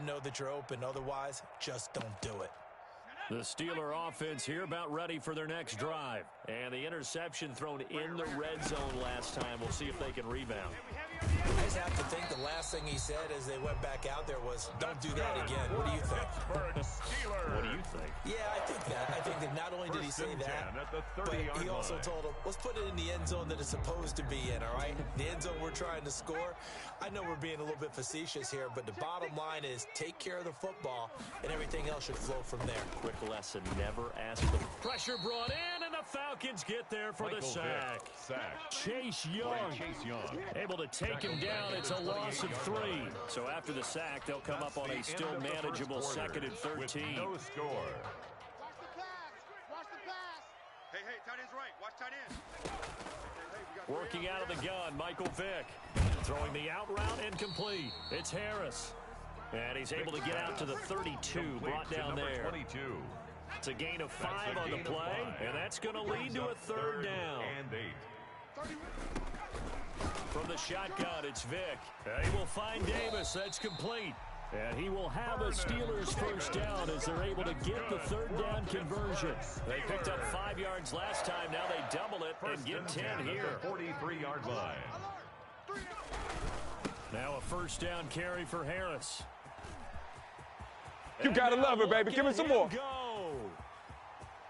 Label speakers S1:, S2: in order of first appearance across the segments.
S1: know that you're open. Otherwise, just don't do it.
S2: The Steeler offense here about ready for their next drive. And the interception thrown in the red zone last time. We'll see if they can rebound.
S1: I just have to think the last thing he said as they went back out there was, don't do that again. What do you think?
S2: What do you think?
S1: Yeah, I think that. I think that not only did he say that, but he also told him, let's put it in the end zone that it's supposed to be in, all right? The end zone we're trying to score. I know we're being a little bit facetious here, but the bottom line is take care of the football, and everything else should flow from there.
S2: Quick lesson, never ask the pressure brought in, and the Falcons get there for the sack. Chase Young able to take him down. It's a loss of 3. So after the sack, they'll come up on a still manageable 2nd and 13.
S3: No score.
S4: Watch the pass. Watch the pass.
S5: Hey, tight end's right. Watch tight end.
S2: Working out of the gun, Michael Vick. Throwing the out route incomplete. It's Harris. And he's able to get out to the 32, brought down there.
S3: 22.
S2: It's a gain of 5 on the play, and that's going to lead to a 3rd down.
S3: And 8.
S2: From the shotgun, it's Vick. He will find Davis. That's complete. And he will have a Steelers first down as they're able to get the 3rd down conversion. They picked up 5 yards last time. Now they double it and get 10 here.
S3: 43-yard line.
S2: Now a first down carry for Harris.
S6: You gotta love it, baby. Give me some more.
S2: Go.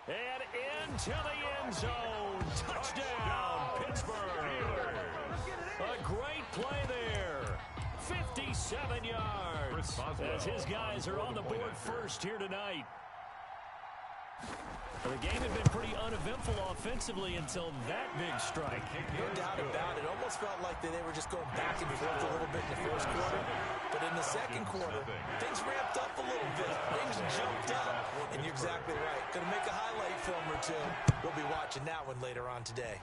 S2: And into the end zone. Touchdown, Pittsburgh. A great play there. 57 yards. As his guys are on the board first here tonight. The game had been pretty uneventful offensively until that big strike.
S1: No doubt about it. It almost felt like they were just going back and forth a little bit in the first quarter. But in the second quarter, things ramped up a little bit. Things jumped up. And you're exactly right. Going to make a highlight film or two. We'll be watching that one later on today.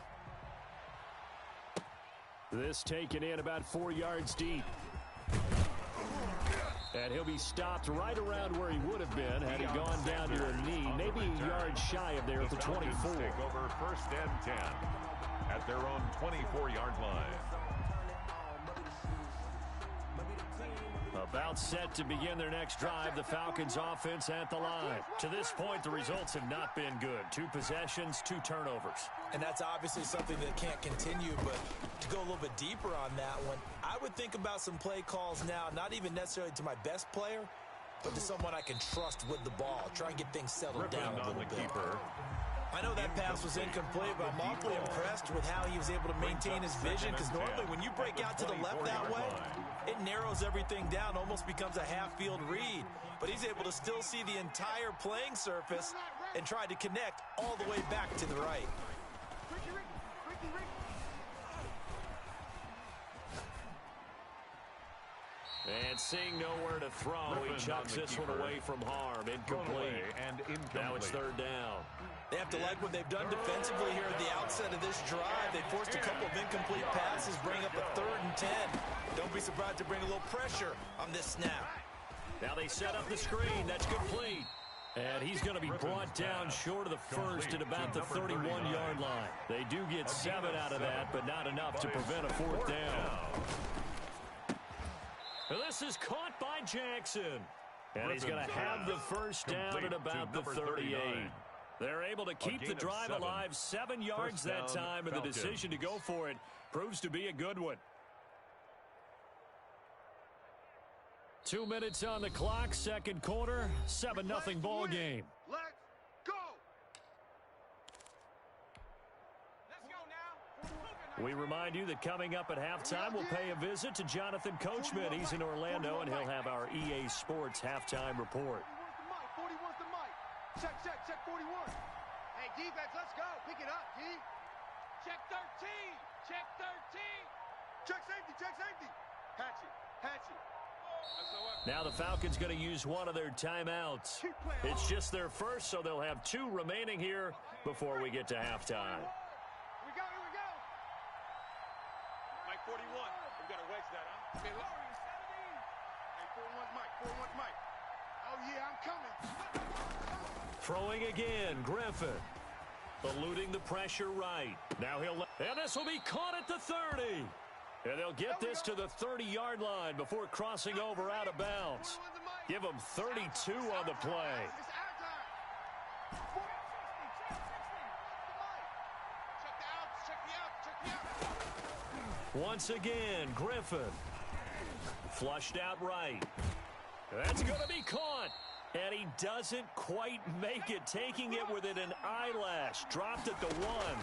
S2: This taken in about 4 yards deep. And he'll be stopped right around where he would have been had he gone down to a knee, maybe a yard shy of there at the 24.
S3: Take over 1st and 10 at their own 24-yard line.
S2: About set to begin their next drive, the Falcons offense at the line. To this point, the results have not been good. 2 possessions, 2 turnovers.
S1: And that's obviously something that can't continue, but to go a little bit deeper on that one, I would think about some play calls now, not even necessarily to my best player, but to someone I can trust with the ball. Try and get things settled down a little bit. I know that pass was incomplete, but I'm awfully impressed with how he was able to maintain his vision, because normally when you break out to the left that way, it narrows everything down, almost becomes a half-field read. But he's able to still see the entire playing surface and try to connect all the way back to the right.
S2: And seeing nowhere to throw, he chucks this one away from harm. Incomplete. Now it's 3rd down.
S1: They have to like what they've done defensively here at the outset of this drive. They forced a couple of incomplete passes, bring up a 3rd and 10. Don't be surprised to bring a little pressure on this snap.
S2: Now they set up the screen. That's complete. And he's going to be brought down short of the first at about the 31-yard line. They do get 7 out of that, but not enough to prevent a 4th down. This is caught by Jackson. And he's going to have the first down at about the 38. They're able to keep the drive alive, 7 yards that time, and the decision to go for it proves to be a good one. 2 minutes on the clock, 2nd quarter, 7-0 ball game.
S5: Let's go.
S2: We remind you that coming up at halftime, we'll pay a visit to Jonathan Coachman. He's in Orlando, and he'll have our EA Sports halftime report.
S4: 41's the mic. Check 41.
S5: Hey, defense, let's go. Pick it up, D.
S4: Check 13. Check 13.
S5: Check safety. Hatch it.
S2: Now the Falcons going to use one of their timeouts. It's just their first, so they'll have 2 remaining here before we get to halftime.
S4: Here we go.
S5: Mike 41. We got to wedge that, huh?
S4: Hey, Laurie,
S5: 17. Hey, 41's Mike. Oh, yeah, I'm coming.
S2: Throwing again, Griffin. Eluding the pressure right. Now and this will be caught at the 30. And they'll get this to the 30-yard line before crossing over out of bounds. Give them 32 on the play.
S4: It's our time. Check the outs. Check the outs. Check the outs.
S2: Once again, Griffin. Flushed out right. That's going to be caught. And he doesn't quite make it, taking it within an eyelash. Dropped at the 1.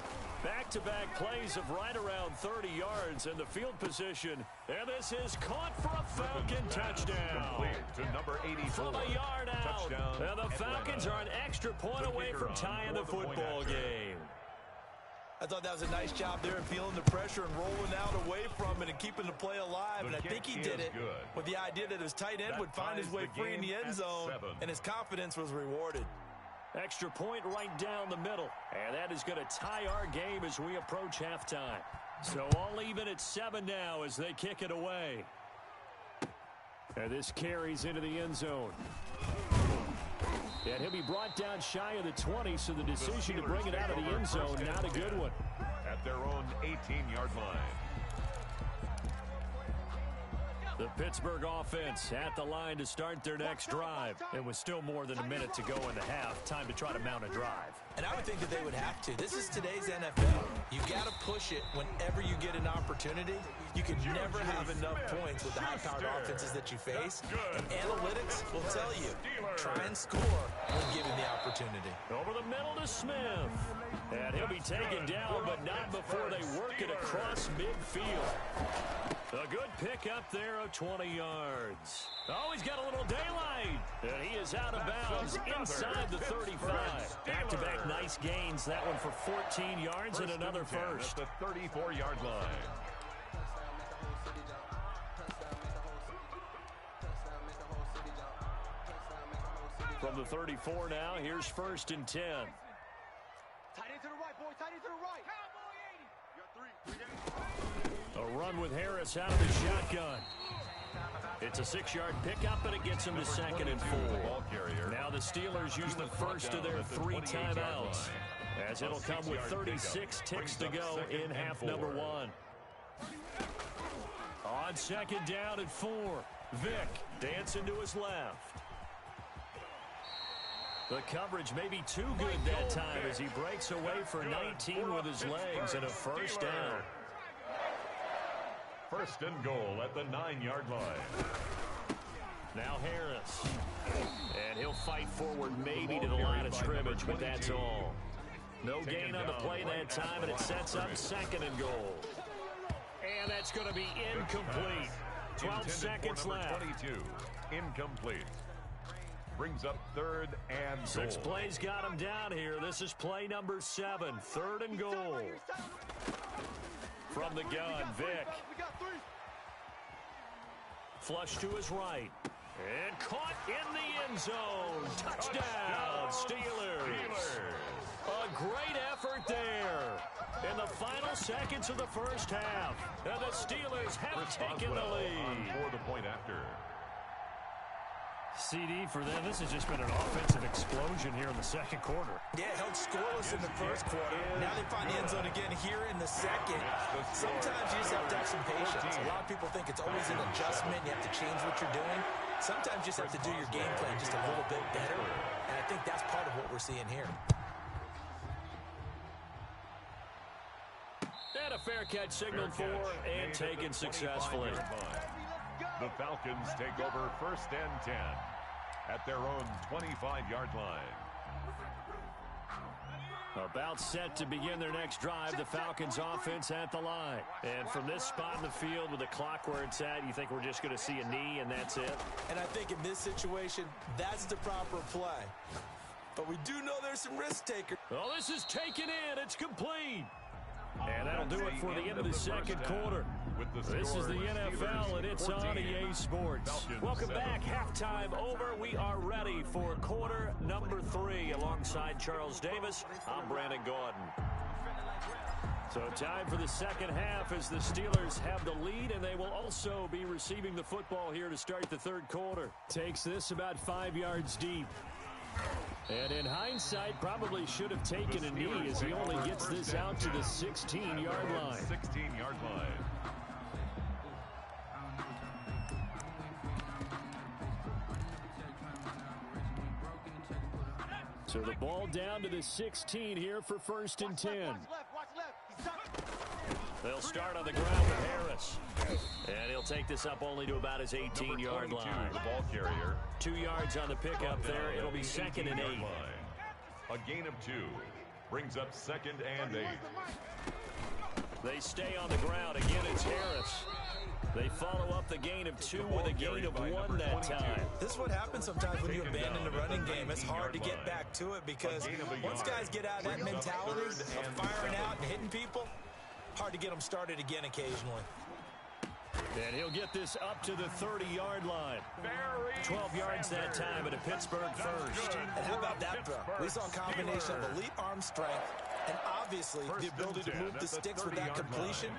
S2: Back-to-back plays of right around 30 yards in the field position. And this is caught for a Falcon touchdown.
S3: Complete to number 84.
S2: From a yard out.
S3: Touchdown,
S2: And the Falcons are an extra point away from tying the football game.
S1: I thought that was a nice job there and feeling the pressure and rolling out away from it and keeping the play alive. And I think he did it with the idea that his tight end would find his way free in the end zone, and his confidence was rewarded.
S2: Extra point right down the middle. And that is going to tie our game as we approach halftime. So all even at 7 now as they kick it away. And this carries into the end zone. And he'll be brought down shy of the 20, so the decision to bring it out of the end zone, not a good one.
S3: At their own 18-yard line.
S2: The Pittsburgh offense at the line to start their next drive. It was still more than a minute to go in the half. Time to try to mount a drive.
S1: And I would think that they would have to. This is today's NFL. You got to push it whenever you get an opportunity. You can never have enough points with the high-powered offenses that you face. And analytics will tell you, try and score when given the opportunity.
S2: Over the middle to Smith. And he'll be taken down, but not before they work it across midfield. A good pick up there of 20 yards. Oh, he's got a little daylight. And he is out of bounds inside the 35. Back-to-back nice gains. That one for 14 yards and another first.
S3: At the 34-yard line.
S2: From the 34 now, here's 1st and 10.
S4: Tight end to the right, boy. Tight end to the right. Cowboy 80. You got 3.
S2: A run with Harris out of the shotgun. It's a 6-yard pickup, and it gets him to 2nd and 4. Now the Steelers use the first of their 3 timeouts, as it'll come with 36 ticks to go in half number 1. On 2nd down at 4, Vick dancing to his left. The coverage may be too good that time as he breaks away for 19 with his legs and a first down.
S3: 1st and goal at the 9-yard line.
S2: Now Harris. And he'll fight forward maybe to the line of scrimmage, but that's all. No gain on the play that time, and it sets up 2nd and goal. And that's going to be incomplete. 12 seconds left.
S3: 22. Incomplete. Brings up 3rd and goal.
S2: 6 plays got him down here. This is play number 7. 3rd and goal. From the gun, Vick.
S4: We got 3.
S2: Flush to his right. And caught in the end zone. Touchdown, Steelers. A great effort there. In the final seconds of the first half. And the Steelers have taken the lead.
S3: For the point after.
S2: CD for them, this has just been an offensive explosion here in the second quarter.
S1: Yeah, held scoreless in the first quarter. Now they find the end zone again here in the second. Sometimes you just have to have some patience. A lot of people think it's always an adjustment. You have to change what you're doing. Sometimes you just have to do your game plan just a little bit better. And I think that's part of what we're seeing here.
S2: And a fair catch signaled for and taken successfully.
S3: The Falcons take over 1st and 10 at their own 25-yard line.
S2: About set to begin their next drive, the Falcons offense at the line. And from this spot in the field with the clock where it's at, you think we're just going to see a knee and that's it?
S1: And I think in this situation, that's the proper play. But we do know there's some risk takers.
S2: Oh, this is taken in. It's complete. And that'll do it for the end of the second quarter. This is the NFL, and it's on EA Sports. Welcome back. Halftime over. We are ready for quarter number 3. Alongside Charles Davis, I'm Brandon Gordon. So time for the second half as the Steelers have the lead, and they will also be receiving the football here to start the third quarter. Takes this about 5 yards deep. And in hindsight, probably should have taken a knee as he only gets this out to the 16-yard line.
S3: 16-yard line.
S2: So the ball down to the 16 here for 1st and 10.
S4: Watch left. He's tucked.
S2: They'll start on the ground with Harris. And he'll take this up only to about his 18-yard line.
S3: The ball carrier.
S2: 2 yards on the pickup there. It'll be 2nd and 8.
S3: A gain of 2 brings up 2nd and 8.
S2: They stay on the ground. Again, it's Harris. They follow up the gain of 2 with a gain of 1 that time.
S1: This is what happens sometimes when you abandon the running game. It's hard to get back to it because once guys get out of that mentality of firing out and hitting people, hard to get them started again occasionally.
S2: And he'll get this up to the 30-yard line. 12 yards that time at a Pittsburgh first.
S1: And how about that throw? We saw a combination of elite arm strength and obviously the ability to move the sticks with that completion.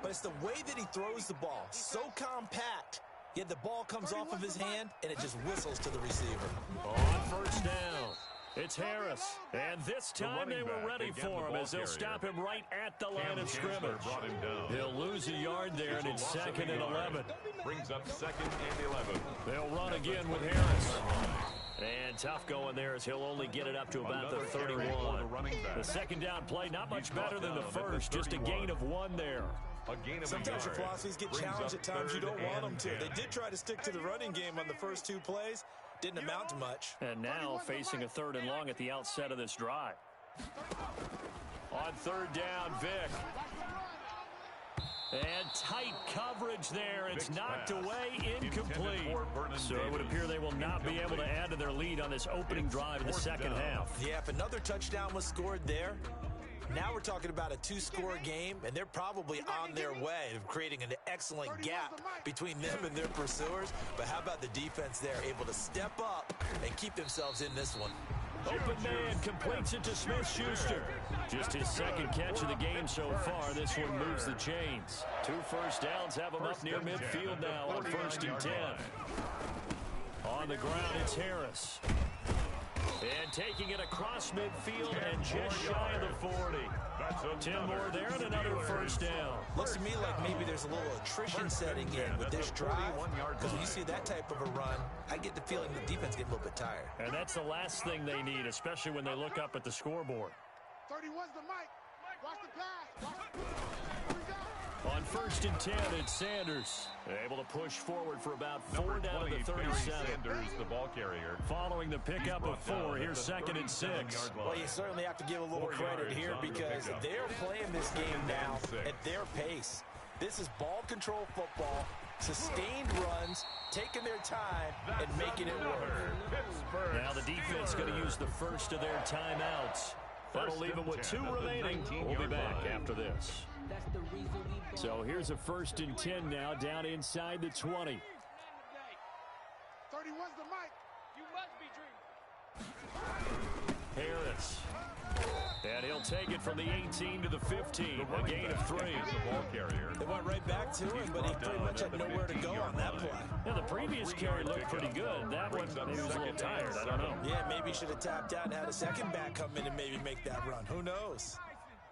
S1: But it's the way that he throws the ball. So compact, yet the ball comes off of his hand and it just whistles to the receiver.
S2: On 1st down, it's Harris. And this time they were ready for him as they'll stop him right at the line of scrimmage. He'll lose a yard there, and it's 2nd and 11.
S3: Brings up 2nd and 11.
S2: They'll run again with Harris. And tough going there as he'll only get it up to about the 31. The 2nd down play, not much better than the first, just a gain of 1 there.
S1: Sometimes your philosophies get challenged at times you don't want them to. They did try to stick to the running game on the first 2 plays. Didn't amount to much.
S2: And now facing a 3rd and long at the outset of this drive. On 3rd down, Vick. And tight coverage there. It's knocked away, incomplete. So it would appear they will not be able to add to their lead on this opening drive in the 2nd half.
S1: Yeah, if another touchdown was scored there, now we're talking about a 2-score game, and they're probably on their way of creating an excellent gap between them and their pursuers. But how about the defense there, able to step up and keep themselves in this one?
S2: Open man completes it to Smith-Schuster. Just his 2nd catch of the game so far. This one moves the chains. 2 first downs have him up near midfield now on 1st and 10. On the ground, it's Harris. And taking it across midfield and just shy of the 40. 10 more there and another 1st down.
S1: Looks to me like maybe there's a little attrition setting in with this drive. Because when you see that type of a run, I get the feeling the defense gets a little bit tired.
S2: And that's the last thing they need, especially when they look up at the scoreboard.
S5: 31's the mic. Watch the pass. Watch the pass.
S2: On 1st and 10, it's Sanders. Able to push forward for about 4 down to the 37.
S3: Sanders, the ball carrier.
S2: Following the pickup of 4, here's 2nd and 6.
S1: Well, you certainly have to give a little credit here because they're playing this game now at their pace. This is ball control football, sustained runs, taking their time, and making it work.
S2: Now the defense going to use the first of their timeouts. That'll leave them with 2 remaining. We'll be back after this. So here's a 1st and 10 now, down inside the 20.
S5: 31's the mic. You must be dreaming.
S2: Harris. And he'll take it from the 18 to the 15. A gain of 3.
S3: The ball carrier.
S1: They went right back to him, but he pretty much had nowhere to go on that play.
S2: Now, the previous carry looked pretty good. That one, maybe he was a little tired. I don't know.
S1: Yeah, maybe he should have tapped out and had a second back come in and maybe make that run. Who knows?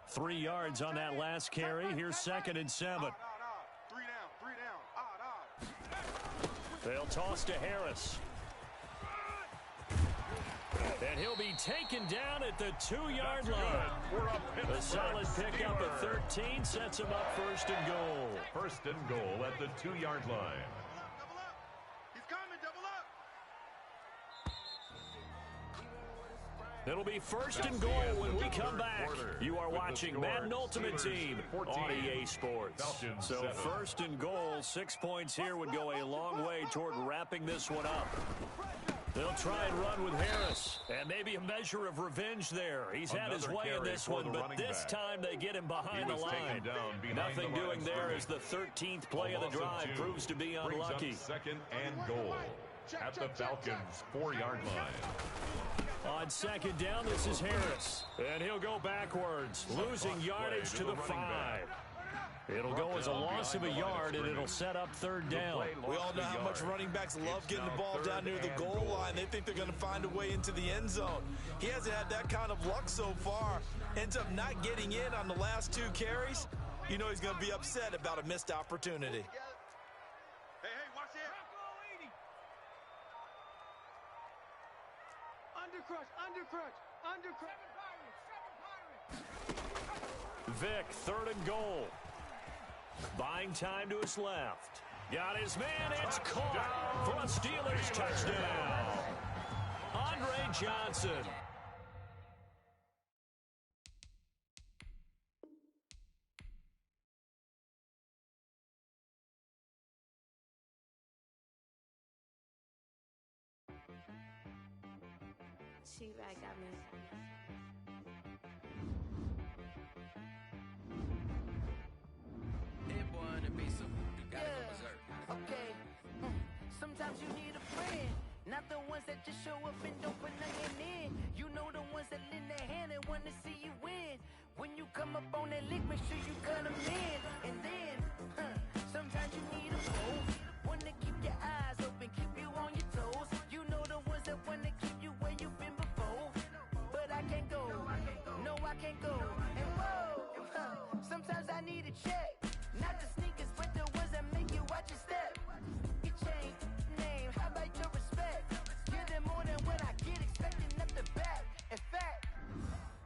S2: 3 yards on that last carry. Here's 2nd and 7.
S5: 3 down. 3 down.
S2: They'll toss to Harris. And he'll be taken down at the 2-yard line. A solid pickup at 13 sets him up 1st and goal.
S3: 1st and goal at the 2-yard line.
S5: Double up. He's coming. Double up.
S2: It'll be 1st and goal when we come back. You are watching Madden Ultimate Team on EA Sports. So 1st and goal, 6 points here would go a long way toward wrapping this one up. They'll try and run with Harris, and maybe a measure of revenge there. He's had his way in this one, but this time they get him behind the line. Nothing doing there as the 13th play of the drive proves to be unlucky.
S3: 2nd and goal at the Falcons' 4-yard line.
S2: On 2nd down, this is Harris, and he'll go backwards, losing yardage to the 5. It'll go as a loss of a yard, and it'll set up 3rd down.
S1: We all know how much running backs love getting the ball down near the goal line. They think they're going to find a way into the end zone. He hasn't had that kind of luck so far. Ends up not getting in on the last 2 carries. You know he's going to be upset about a missed opportunity.
S5: Hey, watch it.
S2: Vic, 3rd and goal. Buying time to his left. Got his man. It's caught for a Steelers touchdown. Andre Johnson.
S7: She-Rag got me.
S8: It boy on the beat, so you gotta go berserk.
S9: Okay. Sometimes you need a friend, not the ones that just show up and don't put nothing in. You know the ones that lend their hand and want to see you win. When you come up on that lick, make sure you cut them in. And then, sometimes you need a foe, one to keep your eyes open, keep you on your toes. You know the ones that want to keep you where you've been before. But I can't go, no I can't go. And whoa, sometimes I need a check. Not the sneakers, but the ones that make you watch your step. Your chain, name, how about your respect? Give them more than what I get, expecting up the back. In fact,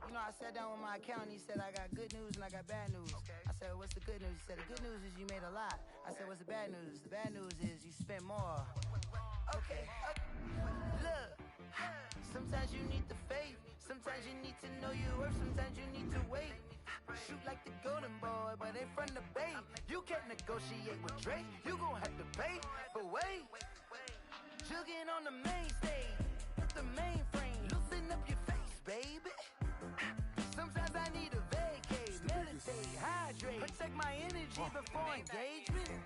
S9: you know, I sat down with my accountant, he said I got good news and I got bad news. I said, what's the good news? He said, the good news is you made a lot. I said, what's the bad news? The bad news is you spent more. Okay, look, sometimes you need the faith. Sometimes you need to know your worth. Sometimes you need to wait. Shoot like the golden boy, but in front of bait. You can't negotiate with Drake. You gon' have to pay. But wait, jugging on the main stage with the mainframe. Loosen up your face, baby. Sometimes I need a vacate, meditate, hydrate, protect my energy before engagement.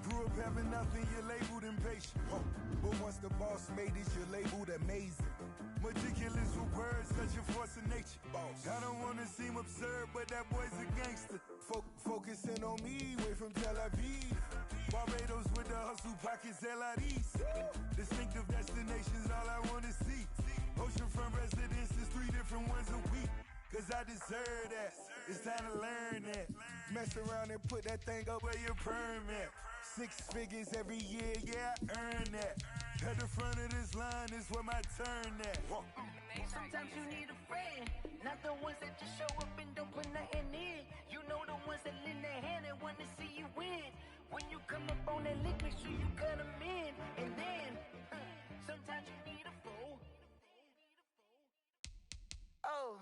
S10: Grew up having nothing, you're labeled impatient. But once the boss made it, you're labeled amazing. Meticulous with words, such a force of nature. I don't wanna seem absurd, but that boy's a gangster. Focusing on me, way from Tel Aviv. Barbados with the hustle pockets, LIDs. Distinctive destinations, all I wanna see. Oceanfront residences, 3 different ones a week. Cause I deserve that, it's time to learn that. Mess around and put that thing up where your perm at. 6 figures every year, yeah, I earn that. At the front of this line is where my turn at.
S9: Sometimes you need a friend, not the ones that just show up and don't put nothing in. You know the ones that lend their hand and want to see you win. When you come up on that lick, make sure you cut them in. And then, sometimes you need a fool. Oh,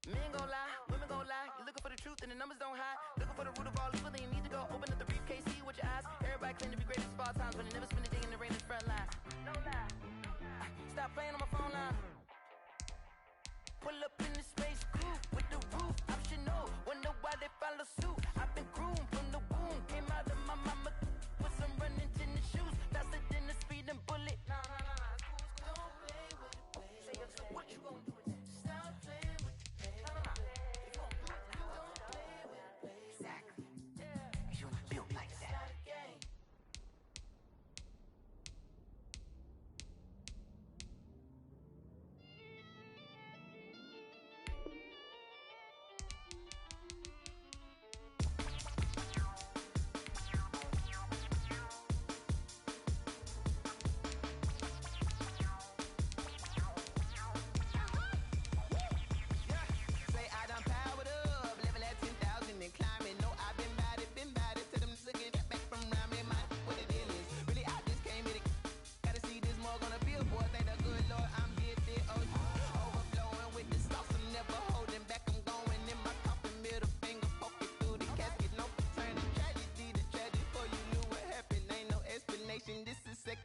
S9: men gon' lie, women gon' lie. You're looking for the truth and the numbers don't hide. Looking for the root of all evil, then you need to go open up the briefcase, see with your eyes. Everybody claim to be greatest of all times, but they never spend a day in the rain in the front line. No lie. Stop playing on my phone line. Pull up in the space coupe with the roof optional. Wonder why they follow suit. I've been groomed from the womb. Came out of my mama with some running tennis shoes. Faster than a speeding bullet. Nah. Don't play with it, baby. Say what you gon' do? Stop playing with it, baby. Nah. If you gon' do it, you don't play with it, baby. Exactly. Yeah. You're built like that.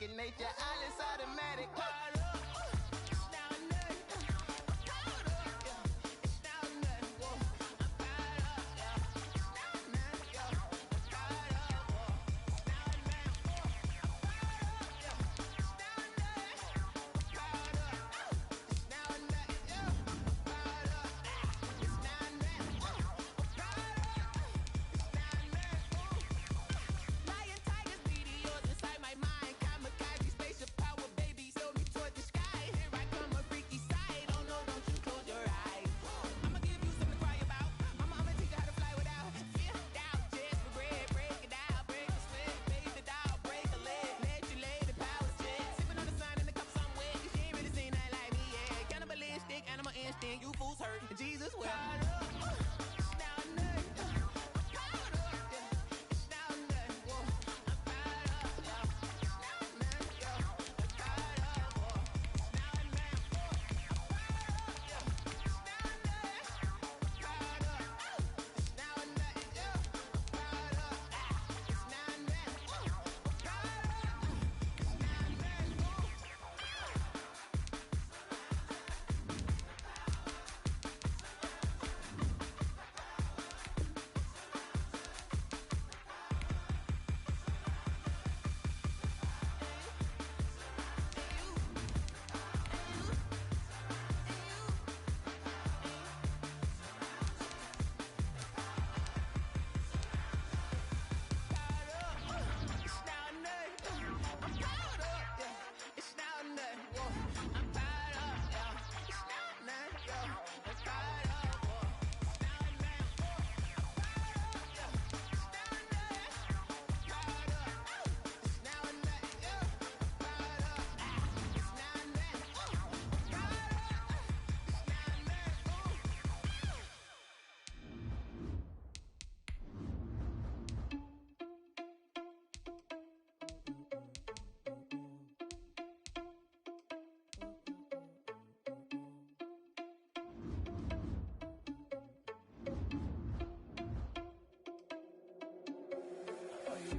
S9: Nature, all is automatic. Lion, tigers, meteors inside my mind. Kamikaze, spaceship power, baby, show me Jesus will.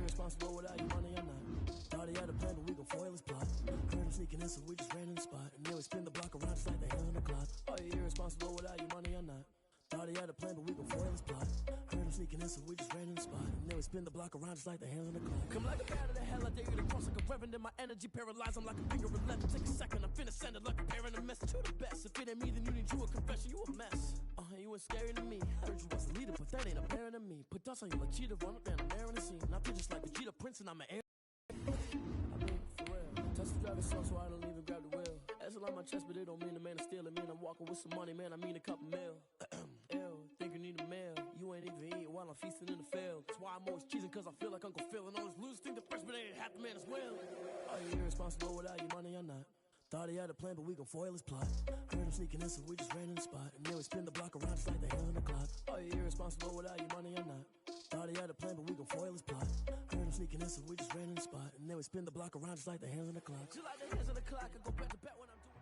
S11: Irresponsible without your money or not. Thought he had a plan, but we gon' foil his plot. Heard him sneaking in, so we just ran in the spot. And then we spin the block around just like the hell in the clock. Are you irresponsible without your money or not? Thought he had a plan, but we gon' foil his plot. Heard him sneaking in, so we just ran in the spot. And then we spin the block around just like the hell in the clock. Come like a bat of the hell, I dare you to cross like a reverend. In my energy paralyzed, I'm like a finger of left. Take a second, I'm finna send it like a parent, a message to the best. If it ain't me, then you need you a confession, you a mess. You ain't scary to me. Heard you was a leader, but that ain't apparent to me. Put dust on you like cheetah, run up and I'm airing the scene. Not just like a Vegeta Prince and I'm an air. I mean, for real. Touch the driver's slow, so I don't even grab the wheel. That's on my chest, but it don't mean a man to steal. It mean I'm walking with some money, man. I mean a couple mil. Ew, think you need a meal. You ain't even eating while I'm feasting in the field. That's why I'm always cheesing, cause I feel like Uncle Phil. And all those losers think the freshman ain't half the man as well. Are you irresponsible without your money or not? Thought he had a plan, but we gon' foil his plot. Heard him sneaking in, so we just ran in the spot. And then we spin the block around just like the hell in the clock. Are you irresponsible without your money or not? Thought he had a plan, but we gon' foil his plot. Heard him sneaking in, so we just ran in the spot. And then we spin the block around just like the hands on the clock. Just like the hands on the clock, I go back to back when I'm doing.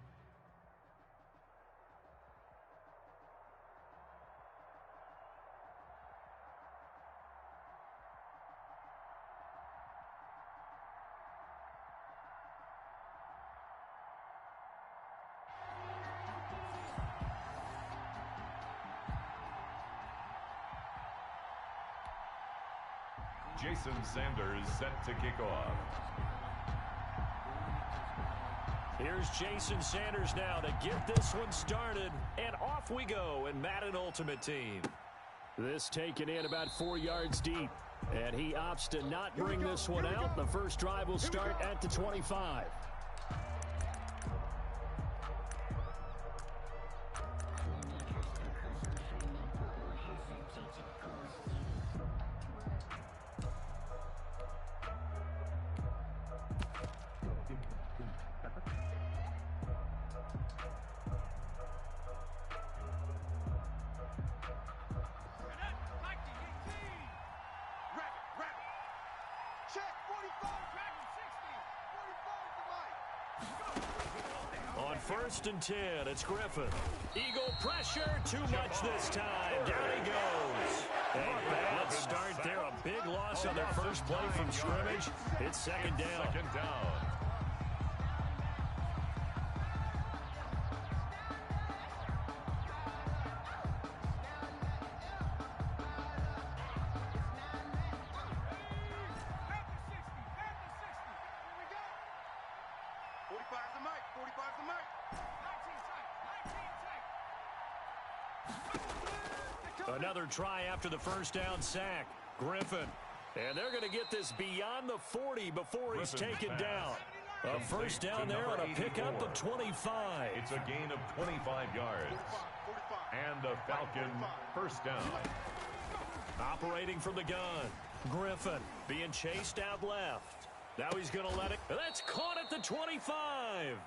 S3: Jason Sanders set to kick off.
S2: Here's Jason Sanders now to get this one started. And off we go in Madden Ultimate Team. This taken in about 4 yards deep. And he opts to not bring this one out. The first drive will start at the 25. First and 10, it's Griffin. Eagle pressure, too much this time. Down he goes. A bad start there, a big loss on their first play from scrimmage. It's second down.
S3: Second down.
S2: Another try after the first down sack. Griffin. And they're going to get this beyond the 40 before he's taken down. A first down there on a pickup of 25.
S3: It's a gain of 25 yards. And the Falcon first down.
S2: Operating from the gun. Griffin being chased out left. Now he's going to let it. That's caught at the 25.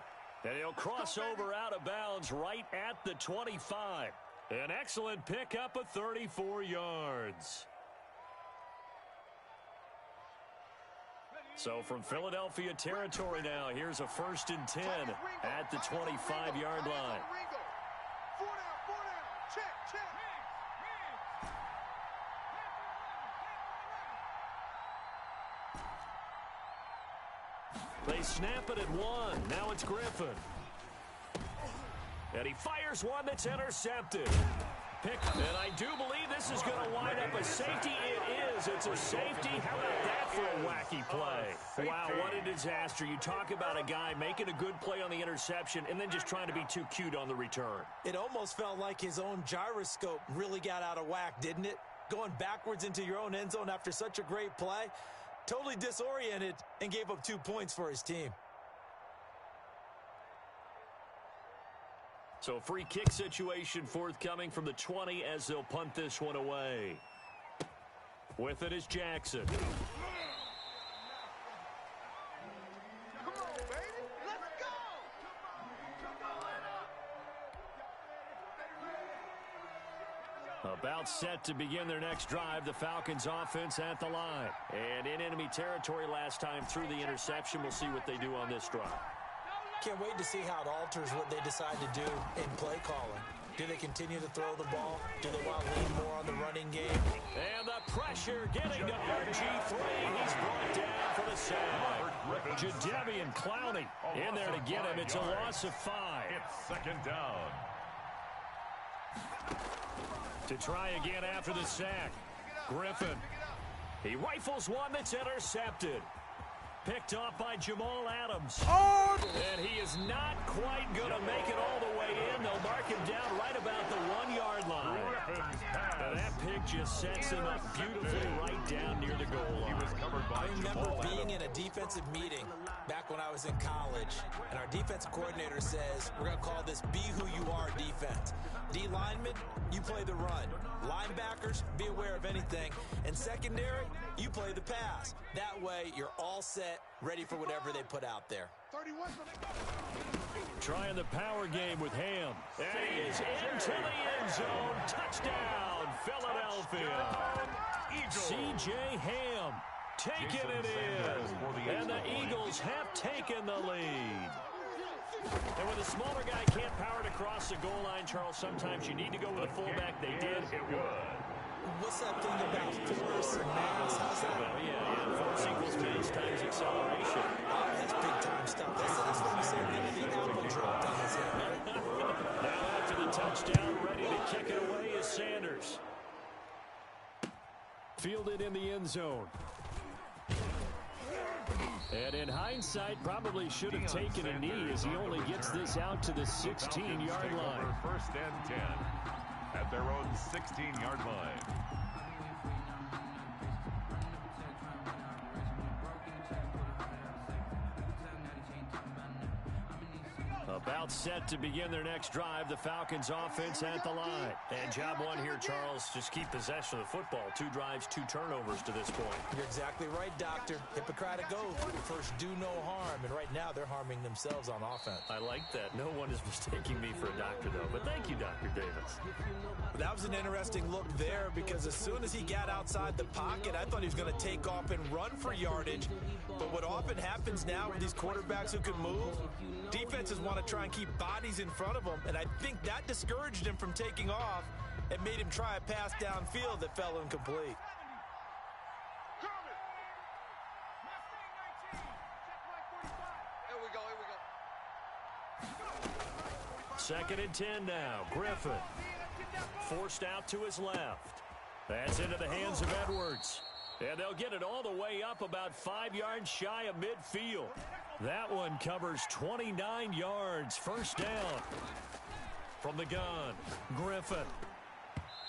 S2: And he'll cross over out of bounds right at the 25. An excellent pickup of 34 yards. So from Philadelphia territory now, here's a 1st and 10 at the 25-yard line.
S5: 4 down. Check.
S2: They snap it at 1. Now it's Griffin. And he fires one that's intercepted. And I do believe this is going to wind up a safety. It is. It's a safety. How about that for a wacky play? Wow, what a disaster. You talk about a guy making a good play on the interception and then just trying to be too cute on the return.
S1: It almost felt like his own gyroscope really got out of whack, didn't it? Going backwards into your own end zone after such a great play. Totally disoriented and gave up 2 points for his team.
S2: So free kick situation forthcoming from the 20 as they'll punt this one away. With it is Jackson.
S5: Come on, baby. Let's go.
S2: About set to begin their next drive, the Falcons offense at the line. And in enemy territory last time through the interception. We'll see what they do on this drive.
S1: Can't wait to see how it alters what they decide to do in play calling. Do they continue to throw the ball? Do they want to lean more on the running game?
S2: And the pressure getting to RG3. He's brought down for the sack. Jadeveon Clowney in there to get him. It's a loss of 5.
S3: It's 2nd down.
S2: To try again after the sack. Griffin. He rifles one that's intercepted. Picked off by Jamal Adams.
S6: Oh!
S2: And he is not quite going to make it all the way in. They'll mark him down right about the 1-yard line. And that pick just sets him up beautifully right down near the goal line.
S1: I remember being in a defensive meeting back when I was in college, and our defensive coordinator says, we're going to call this Be Who You Are defense. D linemen, you play the run. Linebackers, be aware of anything. And secondary, you play the pass. That way, you're all set, ready for whatever they put out there.
S5: 31.
S2: Trying the power game with Ham. And he is into the end zone. Touchdown, Philadelphia. C.J. Ham taking it in. And the Eagles have taken the lead. And when the smaller guy can't power it across the goal line, Charles, sometimes you need to go with a fullback. They did.
S1: What's that thing about force and mass? How's that?
S2: Well, yeah. Force equals pace times acceleration.
S1: Oh, that's big-time stuff. That's what we say the apple dropped on his head.
S2: Now after the touchdown, ready to kick it away is Sanders. Fielded in the end zone. And in hindsight, probably should have taken a knee as he only gets this out to the 16-yard line.
S3: 1st and 10 at their own 16-yard line.
S2: About set to begin their next drive, the Falcons offense at the line. And job one here, Charles, just keep possession of the football. 2 drives, 2 turnovers to this point.
S1: You're exactly right, Doctor. Hippocratic oath. First, do no harm. And right now, they're harming themselves on offense.
S2: I like that. No one is mistaking me for a doctor, though. But thank you, Dr. Davis.
S1: That was an interesting look there because as soon as he got outside the pocket, I thought he was going to take off and run for yardage. But what often happens now with these quarterbacks who can move, defenses want to try and keep bodies in front of them, and I think that discouraged him from taking off and made him try a pass downfield that fell incomplete.
S4: Here we go.
S2: 2nd and 10 now. Griffin forced out to his left. That's into the hands of Edwards. And they'll get it all the way up about 5 yards shy of midfield. That one covers 29 yards. 1st down from the gun. Griffin.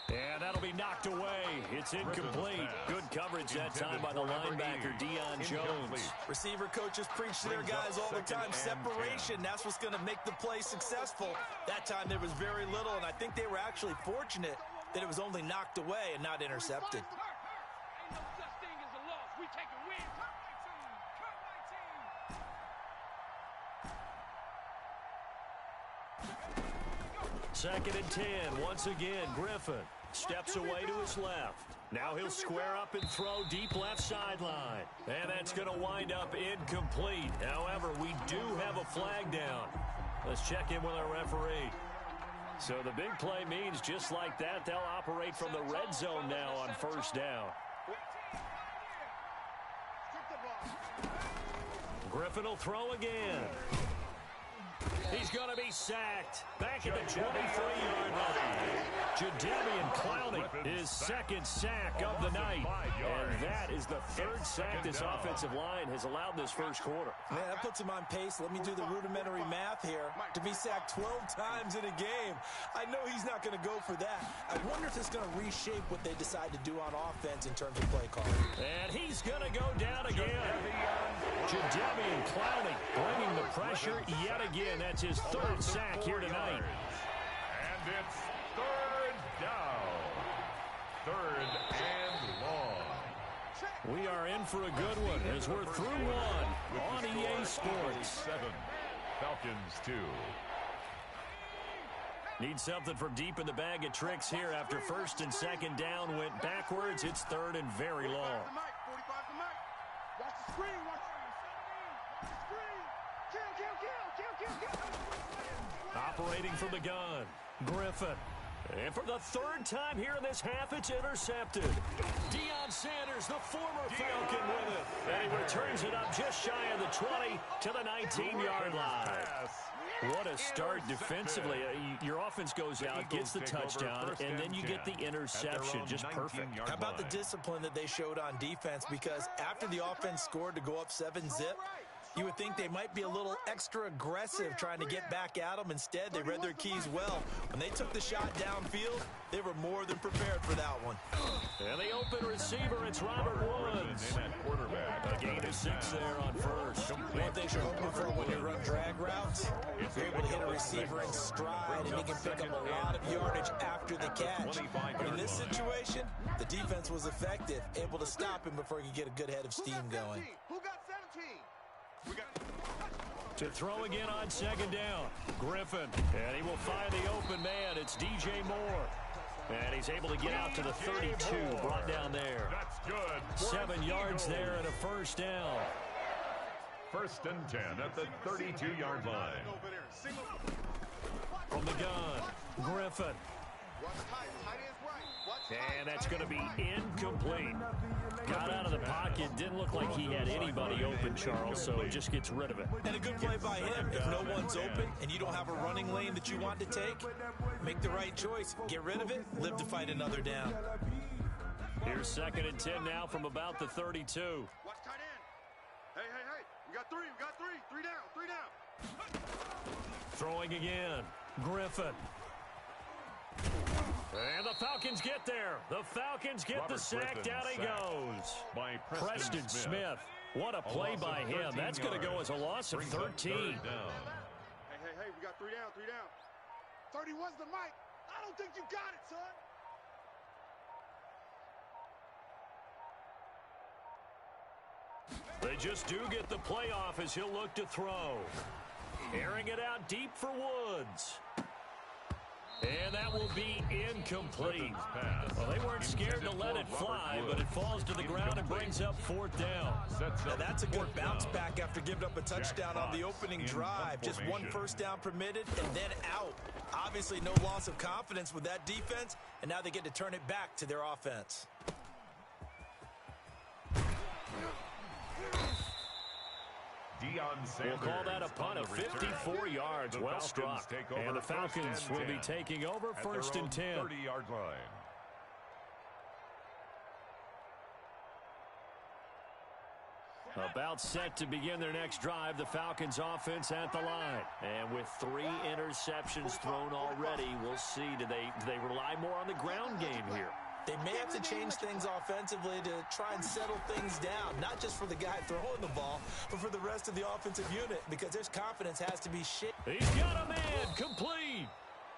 S2: And that'll be knocked away. It's incomplete. Good coverage that time by the linebacker, Deion Jones.
S1: Receiver coaches preach to their guys all the time. Separation, that's what's going to make the play successful. That time there was very little, and I think they were actually fortunate that it was only knocked away and not intercepted.
S2: 2nd and 10. Once again, Griffin steps away to his left. Now he'll square up and throw deep left sideline. And that's going to wind up incomplete. However, we do have a flag down. Let's check in with our referee. So the big play means just like that, they'll operate from the red zone now on 1st down. Griffin will throw again. He's going to be sacked. Back at the 23-yard line. Jadeveon Clowney, his 2nd sack of the night. And that is the 3rd sack this offensive line has allowed this 1st quarter.
S1: Man, that puts him on pace. Let me do the rudimentary math here. To be sacked 12 times in a game, I know he's not going to go for that. I wonder if it's going to reshape what they decide to do on offense in terms of play calling.
S2: And he's going to go down again. Jadeveon Clowney bringing the pressure yet again. That's his 3rd sack here tonight.
S3: And it's 3rd down. 3rd and long.
S2: We are in for a good one as we're through one on EA Sports.
S3: 7, Falcons 2.
S2: Need something from deep in the bag of tricks here after 1st and 2nd down went backwards. It's 3rd and very long.
S5: Watch the screen. Watch the screen. Kill.
S2: Operating from the gun, Griffin. And for the 3rd time here in this half, it's intercepted. Deion Sanders, the former Falcon, with it. And he returns it up just shy of the 20 to the 19-yard line. What a start defensively. Your offense goes out, gets the touchdown, and then you get the interception. Just perfect.
S1: How about the discipline that they showed on defense? Because after the offense scored to go up 7-zip, you would think they might be a little extra aggressive trying to get back at them. Instead, they read their keys well. When they took the shot downfield, they were more than prepared for that one.
S2: And the open receiver, it's Robert Woods. A gain of 6 there on 1st.
S1: One thing you're hoping for when you run drag routes, you're able to hit a receiver in stride, and he can pick up a lot of yardage after the catch. But in this situation, the defense was effective, able to stop him before he could get a good head of steam going.
S5: Who got 17?
S2: To throw again on 2nd down, Griffin. And he will find the open man. It's DJ Moore. And he's able to get out to the 32, brought down there.
S3: That's good.
S2: 7 yards there and a 1st down.
S3: 1st and 10 at the 32-yard line.
S2: From the gun, Griffin. And that's going to be incomplete. Got out of the pocket. Didn't look like he had anybody open, Charles, so it just gets rid of it.
S1: And a good play by him. If no one's open and you don't have a running lane that you want to take, make the right choice. Get rid of it. Live to fight another down.
S2: Here's 2nd and 10 now from about the 32.
S5: Watch tight end. Hey. We got 3. 3 down.
S2: Throwing again. Griffin. And the Falcons get there. The Falcons get
S3: Robert
S2: the sack.
S3: Griffin
S2: Down he goes.
S3: By
S2: Preston Smith. What a play by him. That's going to go as a loss of 13.
S5: Hey. We got 3 down. 31's the mic. I don't think you got it, son.
S2: They just do get the playoff as he'll look to throw. Airing it out deep for Woods. And that will be incomplete. Well, they weren't scared to let it fly, but it falls to the ground and brings up 4th down.
S1: Now that's a good bounce back after giving up a touchdown on the opening drive. Just 1 1st down permitted and then out. Obviously no loss of confidence with that defense, and now they get to turn it back to their offense.
S3: Deion Sanders.
S2: We'll call that a punt of 54 yards. Well struck. And the Falcons will be taking over 1st and 10.
S3: 30-yard line.
S2: About set to begin their next drive, the Falcons offense at the line. And with 3 interceptions thrown already, we'll see. Do they rely more on the ground game here?
S1: They may have to change things offensively to try and settle things down, not just for the guy throwing the ball, but for the rest of the offensive unit, because their confidence has to be shaken.
S2: He's got a man complete.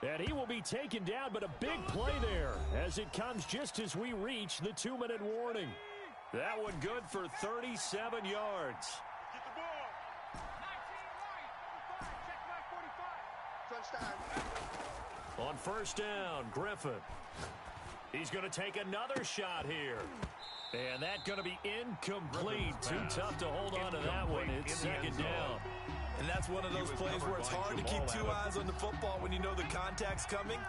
S2: And he will be taken down, but a big play there as it comes just as we reach the 2-minute warning. That one good for 37 yards.
S5: Get the ball. 19 right. 45. Check my 45. Touchdown.
S2: On first down, Griffin. He's going to take another shot here. And that's going to be incomplete. Too tough to hold on to that one. It's second down.
S1: And that's one of those plays where it's hard to keep two eyes on the football when you know the contact's coming,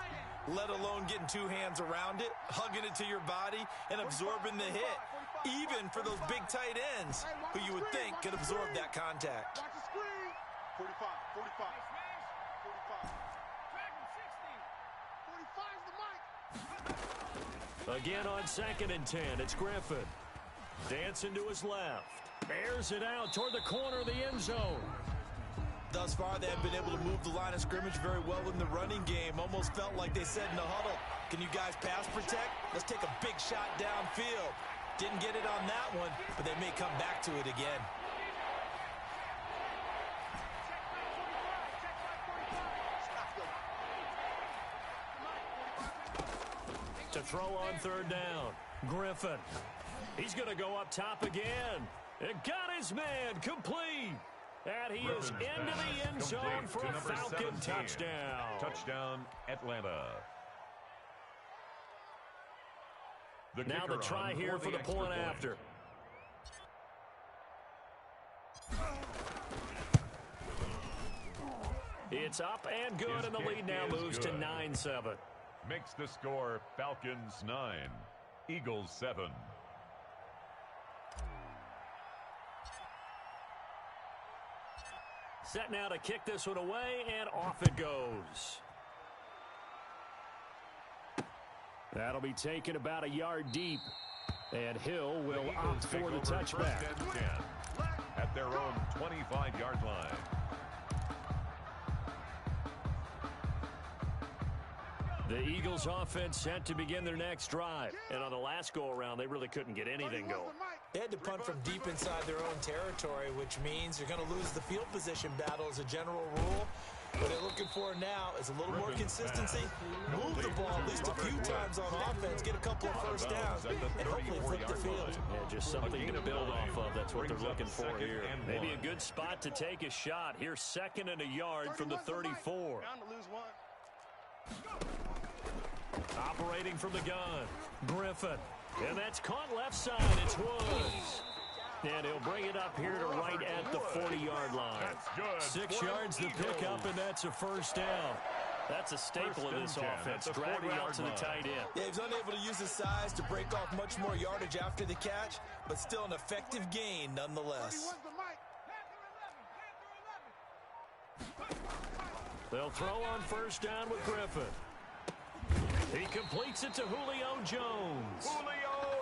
S1: let alone getting two hands around it, hugging it to your body, and absorbing the hit, even for those big tight ends who you would think could absorb that contact.
S5: Watch the screen. 45, 45. 45. 45's the mic.
S2: Again on 2nd and 10, it's Griffin. Dancing to his left. Airs it out toward the corner of the end zone.
S1: Thus far, they have been able to move the line of scrimmage very well in the running game. Almost felt like they said in the huddle, can you guys pass protect? Let's take a big shot downfield. Didn't get it on that one, but they may come back to it again.
S2: To throw on third down, Griffin. He's going to go up top again. It got his man complete. And he is into the end zone for a Falcon touchdown.
S3: Touchdown, Atlanta.
S2: Now the try here for the point after. It's up and good, and the lead now moves to 9-7.
S3: Makes the score Falcons 9, Eagles 7.
S2: Set now to kick this one away, and off it goes. That'll be taken about a yard deep, and Hill will opt for the touchback.
S3: At their own 25-yard line.
S2: The Eagles offense set to begin their next drive. And on the last go-around, they really couldn't get anything going.
S1: They had to punt from deep inside their own territory, which means you're going to lose the field position battle as a general rule. What they're looking for now is a little more consistency, move the ball at least a few times on offense, get a couple of first downs, and hopefully flip the field.
S2: Yeah, just something to build off of. That's what they're looking for here. Maybe a good spot to take a shot. Here's 2nd and a yard from the 34. Operating from the gun, Griffin. And that's caught left side. It's Woods. And he'll bring it up here to right at the 40-yard line. 6 yards to pick up, and that's a first down. That's a staple of this offense. Drag route to the tight end.
S1: Yeah, he's unable to use his size to break off much more yardage after the catch, but still an effective gain nonetheless.
S2: They'll throw on first down with Griffin. He completes it to Julio Jones.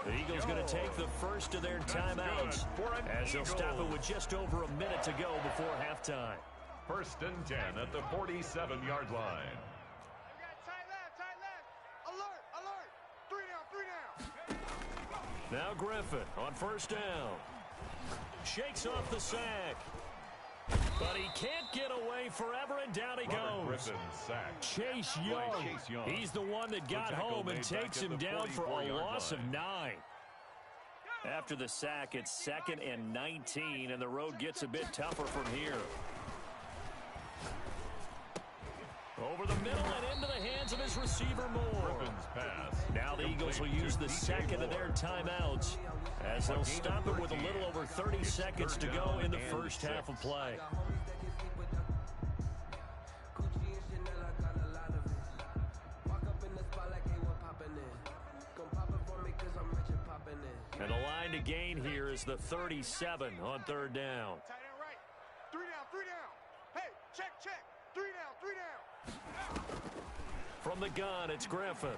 S2: The Eagles going to take the first of their timeouts as they'll stop it with just over a minute to go before halftime.
S3: 1st and 10 at the 47-yard line.
S5: Alert, alert. 3 down.
S2: Now Griffin on first down. Shakes off the sack. But he can't get away forever, and down he goes. Chase Young. He's the one that got home and takes him down for a loss of 9. After the sack, it's 2nd and 19, and the road gets a bit tougher from here. Over the middle and into the hands of his receiver, Moore. Now the Eagles will use the 2nd of their timeouts as they'll stop it with a little over 30 seconds to go in the first half of play. And the line to gain here is the 37 on third down.
S5: Tight end right. 3 down, 3 down. Hey, check. 3 down.
S2: From the gun, it's Griffin.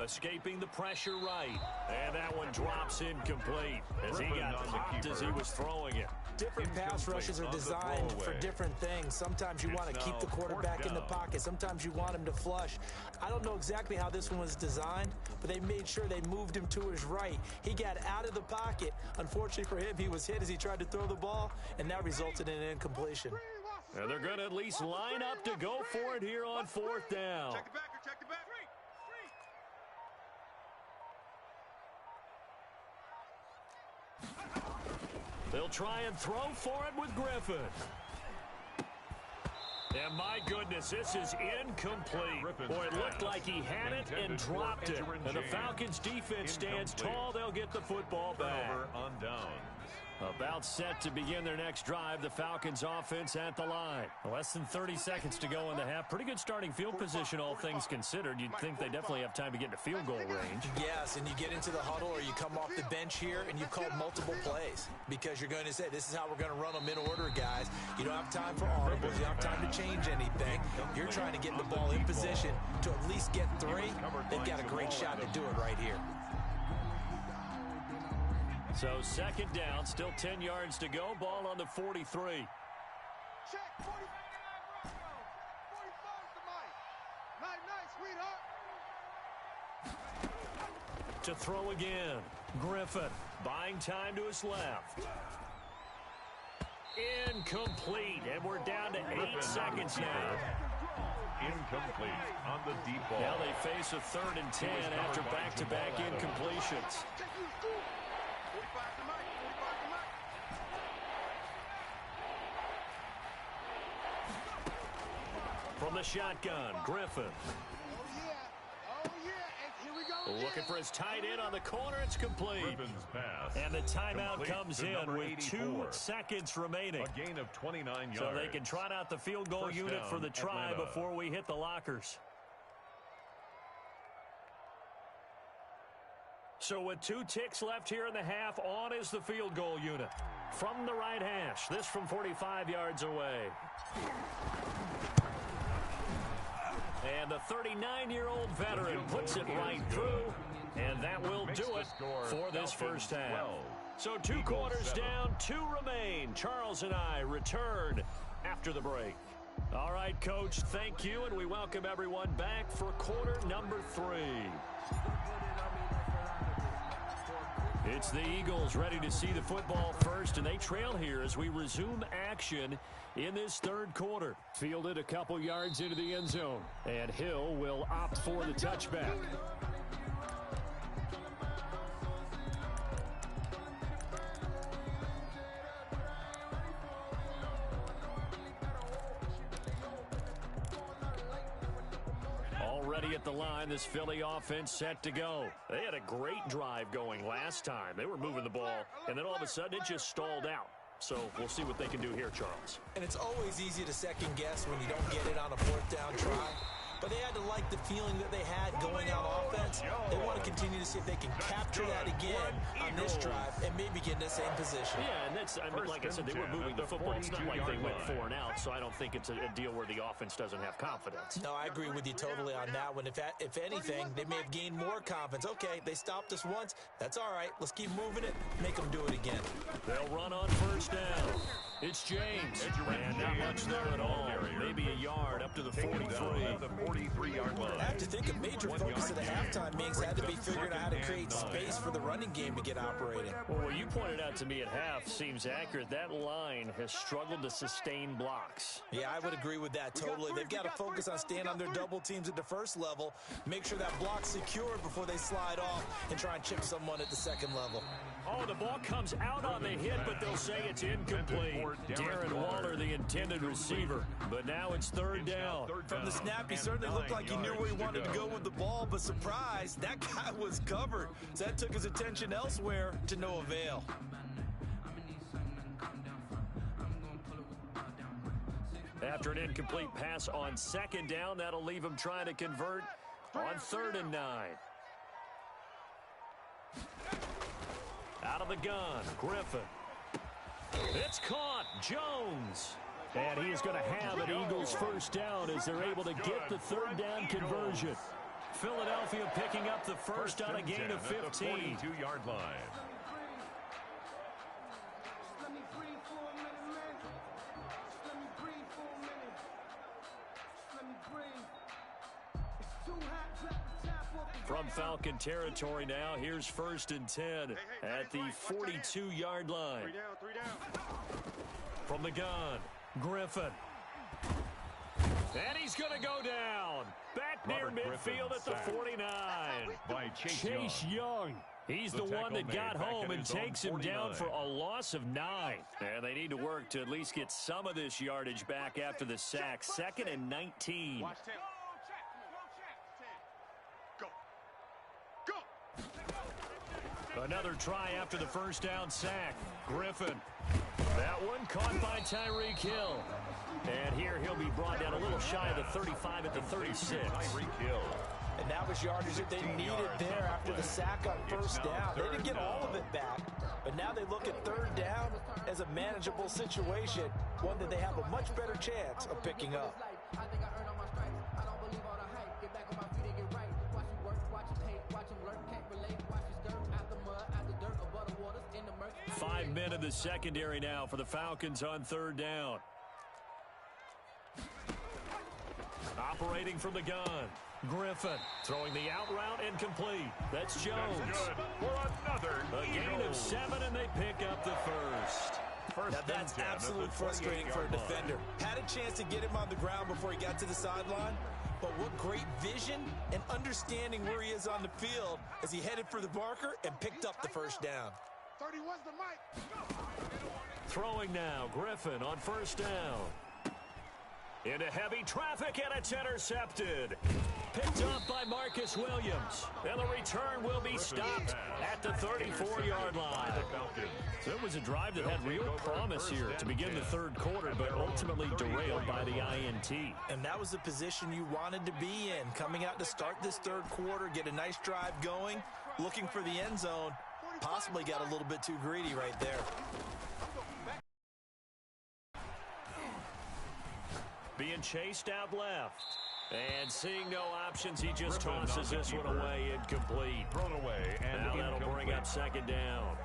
S2: Escaping the pressure right. And that one drops incomplete as he got popped as he was throwing it.
S1: Different pass rushes are designed for different things. Sometimes you want to keep the quarterback in the pocket. Sometimes you want him to flush. I don't know exactly how this one was designed, but they made sure they moved him to his right. He got out of the pocket. Unfortunately for him, he was hit as he tried to throw the ball, and that resulted in an incompletion.
S2: And they're going to at least line up to go for it here on 4th down.
S5: Check the back.
S2: They'll try and throw for it with Griffin. And And my goodness, this is incomplete. Boy, it looked like he had it and dropped it. And the Falcons defense stands tall. They'll get the football back.
S3: On downs.
S2: About set to begin their next drive, the Falcons offense at the line.
S12: Less than 30 seconds to go in the half. Pretty good starting field position, all things considered. You'd think they definitely have time to get to field goal range.
S1: Yes, and you get into the huddle or you come off the bench here and you've called multiple plays because you're going to say, this is how we're going to run them in order, guys. You don't have time for audibles. You don't have time to change anything. You're trying to get the ball in position to at least get 3. They've got a great shot to do it right here.
S2: So second down, still 10 yards to go. Ball on the 43.
S5: Check, 45 the mic. Night, sweetheart.
S2: To throw again. Griffin buying time to his left. Incomplete, and we're down to 8 seconds now.
S3: Incomplete on the deep ball.
S2: Now they face a 3rd and 10 after back-to-back incompletions. From the shotgun, Griffin. Looking for his tight end on the corner. It's complete.
S3: Pass.
S2: And the timeout
S3: Complete
S2: comes in with 2 seconds remaining.
S3: A gain of 29 yards.
S2: So they can trot out the field goal unit for the try before we hit the lockers. So with 2 ticks left here in the half, on is the field goal unit. From the right hash, this from 45 yards away. And the 39-year-old veteran puts it right through, and that will do it for this first half. So 2 quarters down, 2 remain. Charles and I return after the break. All right, Coach, thank you, and we welcome everyone back for quarter number 3. It's the Eagles ready to see the football first, and they trail here as we resume action in this 3rd quarter. Fielded a couple yards into the end zone, and Hill will opt for the touchback. Already at the line, this Philly offense set to go. They had a great drive going last time. They were moving the ball, and then all of a sudden it just stalled out. So we'll see what they can do here, Charles.
S1: And it's always easy to second guess when you don't get it on a 4th down try. But they had to like the feeling that they had going on offense. They want to continue to see if they can capture that again on this drive and maybe get in the same position.
S2: Yeah, and that's, I mean, like I said, they were moving the football. It's not like they went 4 and out, so I don't think it's a deal where the offense doesn't have confidence.
S1: No, I agree with you totally on that one. If anything, they may have gained more confidence. Okay, they stopped us once. That's all right. Let's keep moving it. Make them do it again.
S2: They'll run on first down. It's James. And not much there at all. Maybe a yard up to the 43.
S3: The 43-yard line.
S1: I have to think a major focus of the halftime meetings had to be figuring out how to create space for the running game to get operating.
S2: Well, what you pointed out to me at half seems accurate. That line has struggled to sustain blocks.
S1: Yeah, I would agree with that totally. They've got to focus on staying on their double teams at the first level, make sure that block's secured before they slide off and try and chip someone at the second level.
S2: Oh, the ball comes out on the hit, but they'll say it's incomplete. Darren Waller, the intended receiver. But now it's 3rd down.
S1: From the snap, he certainly looked like he knew where he wanted to go with the ball, but surprise, that guy was covered. So that took his attention elsewhere to no avail.
S2: After an incomplete pass on 2nd down, that'll leave him trying to convert on 3rd and 9. Out of the gun, Griffin. It's caught, Jones. And he's going to have an Eagles first down as they're able to get the 3rd down conversion. Philadelphia picking up the first on a gain of 15.
S3: 42-yard line.
S2: From Falcon territory now, here's 1st and 10 at the 42-yard line.
S5: 3 down.
S2: From the gun, Griffin. And he's going to go down. Back near midfield at the 49.
S3: By Chase
S2: Young.
S12: He's the one that got home and takes him down for a loss of 9. And they need to work to at least get some of this yardage back after the sack. 2nd and 19.
S5: Watch 10. Go.
S12: Another try after the first down sack. Griffin. That one caught by Tyreek Hill. And here he'll be brought down a little shy of the 35 at the 36.
S3: Tyreek Hill.
S1: And that was yardage that they needed there after the sack on first down. They didn't get all of it back, but now they look at 3rd down as a manageable situation, one that they have a much better chance of picking up.
S12: 5 men in the secondary now for the Falcons on 3rd down. Operating from the gun. Griffin throwing the out route incomplete. That's Jones.
S3: That's good for another
S12: a gain of 7, and they pick up the first.
S1: Now that's absolutely frustrating for a defender. Had a chance to get him on the ground before he got to the sideline, but what great vision and understanding where he is on the field as he headed for the marker and picked up the first down.
S5: 31's the mic.
S12: Throwing now, Griffin on first down. Into heavy traffic, and it's intercepted. Picked up by Marcus Williams. And the return will be stopped at the 34-yard line. So it was a drive that had real promise here to begin the 3rd quarter, but ultimately derailed by the INT.
S1: And that was the position you wanted to be in. Coming out to start this 3rd quarter, get a nice drive going, looking for the end zone. Possibly got a little bit too greedy right there.
S12: Being chased out left. And seeing no options, he just tosses this one away incomplete.
S3: Thrown away, and
S12: now that'll bring up 2nd down.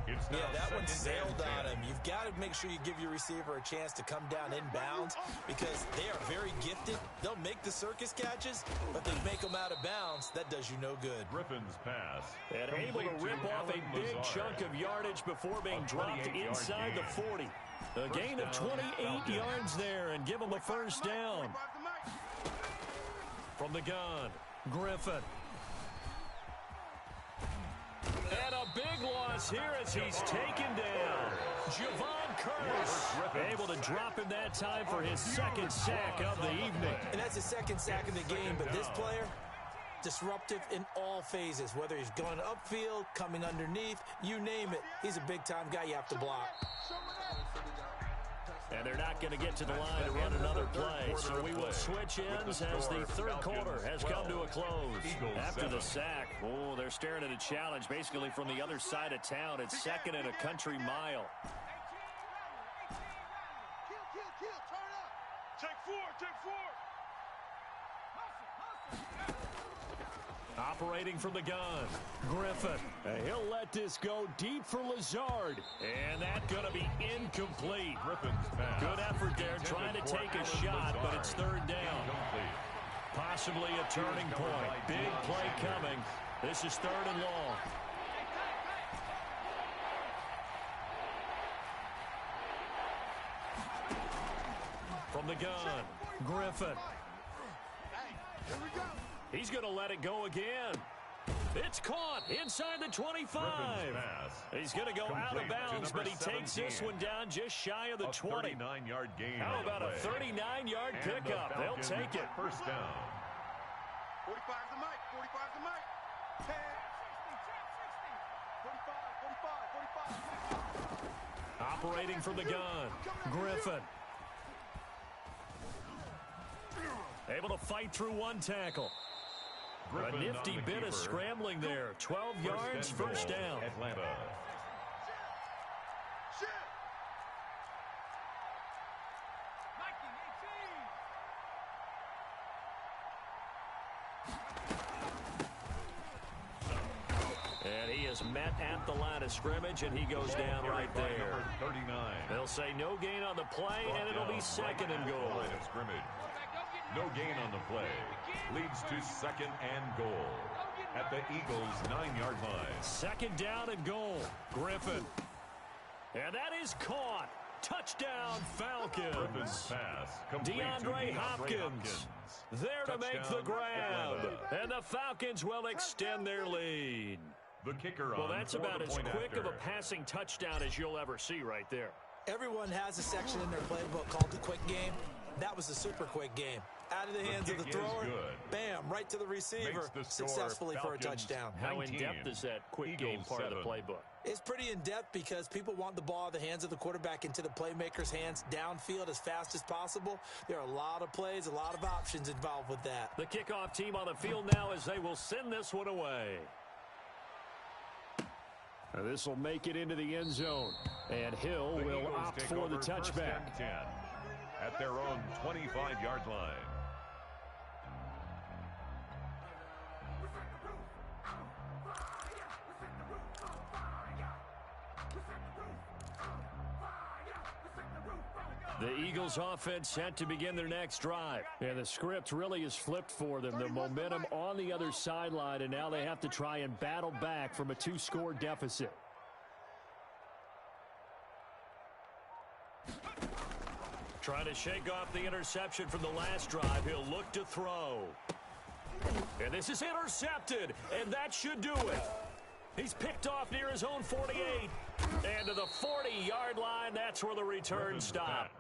S1: Yeah, that one sailed on him. You've got to make sure you give your receiver a chance to come down inbounds because they are very gifted. They'll make the circus catches, but they make them out of bounds. That does you no good.
S3: Griffin's pass.
S12: And able to rip off a big chunk of yardage before being dropped inside the 40. A gain of 28 yards there and give him a first down. From the gun, Griffin. And a big loss here as he's taken down. Javon Curse able to drop him that time for his 2nd sack of the evening.
S1: And that's his 2nd sack of the game, but this player, disruptive in all phases, whether he's going upfield, coming underneath, you name it. He's a big-time guy you have to block.
S12: And they're not going to get to the line to run another play, so we will switch ends as the 3rd quarter has come to a close. After the sack, oh, they're staring at a challenge basically from the other side of town. It's 2nd and a country mile.
S5: Take 4, take 4.
S12: Operating from the gun, Griffin. He'll let this go deep for Lazard. And that's going to be incomplete.
S3: Griffin's pass.
S12: Good effort there, trying to take a shot, but it's 3rd down. Possibly a turning point. Big play coming. This is 3rd and long. From the gun, Griffin. He's going to let it go again. It's caught inside the 25. He's going to go out of bounds, but he takes this one down just shy of the 20.
S3: 39-yard gain.
S12: How about a 39-yard pickup? They'll take it.
S3: First down.
S5: 45's the mic. 45's the mic. 10, 45.
S12: Operating from the gun, Griffin. Able to fight through one tackle. A nifty bit of scrambling there. 12 yards, first down.
S3: Atlanta.
S12: And he is met at the line of scrimmage, and he goes down right there.
S3: 39.
S12: They'll say no gain on the play, and it'll be 2nd and goal.
S3: Line of scrimmage. No gain on the play. Leads to 2nd and goal at the Eagles' 9-yard line.
S12: 2nd down and goal. Griffin. And that is caught. Touchdown, Falcons.
S3: Griffin's pass.
S12: DeAndre Hopkins. There to make the grab. And the Falcons will extend their lead.
S3: The kicker
S12: well,
S3: on
S12: that's
S3: for
S12: about
S3: the
S12: as
S3: point
S12: quick
S3: after.
S12: of a passing touchdown as you'll ever see right there.
S1: Everyone has a section in their playbook called the quick game. That was a super quick game. Out of the hands of the thrower, bam, right to the receiver, successfully for a touchdown.
S12: How in-depth is that quick game part of the playbook?
S1: It's pretty in-depth because people want the ball in the hands of the quarterback into the playmaker's hands downfield as fast as possible. There are a lot of plays, a lot of options involved with that.
S12: The kickoff team on the field now as they will send this one away. This will make it into the end zone, and Hill will opt for the touchback.
S3: 10 at their own 25-yard line.
S12: The Eagles offense set to begin their next drive. And the script really is flipped for them. The momentum on the other sideline, and now they have to try and battle back from a 2-score deficit. Trying to shake off the interception from the last drive. He'll look to throw. And this is intercepted, and that should do it. He's picked off near his own 48. And to the 40-yard line, that's where the return stopped.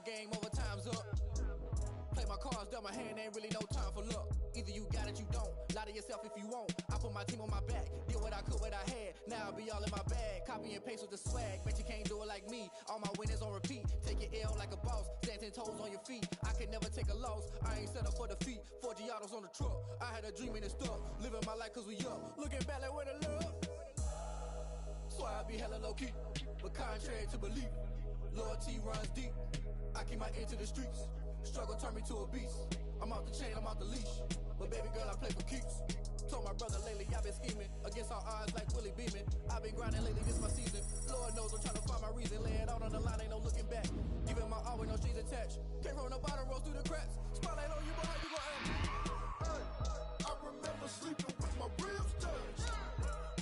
S8: Game over, time's up. Play my cards, dealt my hand, ain't really no time for luck. Either you got it, you don't. Lie to yourself if you won't. I put my team on my back, did what I could, what I had. Now I'll be all in my bag. Copy and paste with the swag. Bet you can't do it like me. All my winners on repeat. Take your L like a boss. Stand 10 toes on your feet. I can never take a loss. I ain't set up for defeat. 4 Giottos on the truck. I had a dream and it stuck. Living my life cause we up. Looking back like where the love. So I be hella low key. But contrary to belief, loyalty runs deep. I keep my ear to the streets. Struggle turned me to a beast. I'm off the chain, I'm off the leash. But baby girl, I play for keeps. Told my brother lately, I've been scheming against all odds like Willie Beeman. I've been grinding lately, this my season. Lord knows I'm trying to find my reason. Lay it out on the line, ain't no looking back. Giving my all with no strings attached. Came from the bottom, rose through the cracks. Spotlight on you, but how you gon' act? I remember sleeping with my ribs touched.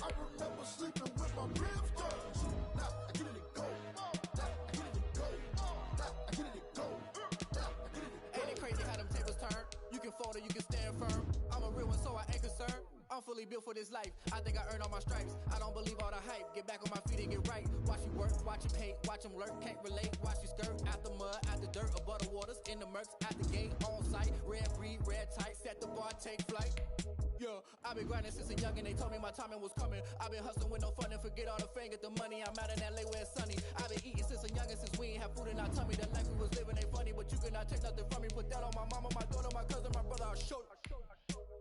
S8: I remember sleeping with my ribs touched. Now I get it and go. Fold or you can stand firm. I'm a real one, so I ain't concerned. I'm fully built for this life. I think I earned all my stripes. I don't believe all the hype. Get back on my feet and get right. Watch you work, watch you paint, watch them lurk. Can't relate, watch you skirt. Out the mud, out the dirt, above the waters, in the murks, out the gate, on site. Red breed, red tight, set the bar, take flight. Yeah, I've been grinding since a youngin'. They told me my timing was coming. I've been hustling with no fun and forget all the fame, get the money. I'm out in LA where it's sunny. I've been eating since a youngin', since we ain't have food in our tummy. The life we was living ain't funny, but you cannot take nothing from me. Put that on my mama, my daughter, my cousin, my brother. I'll show you.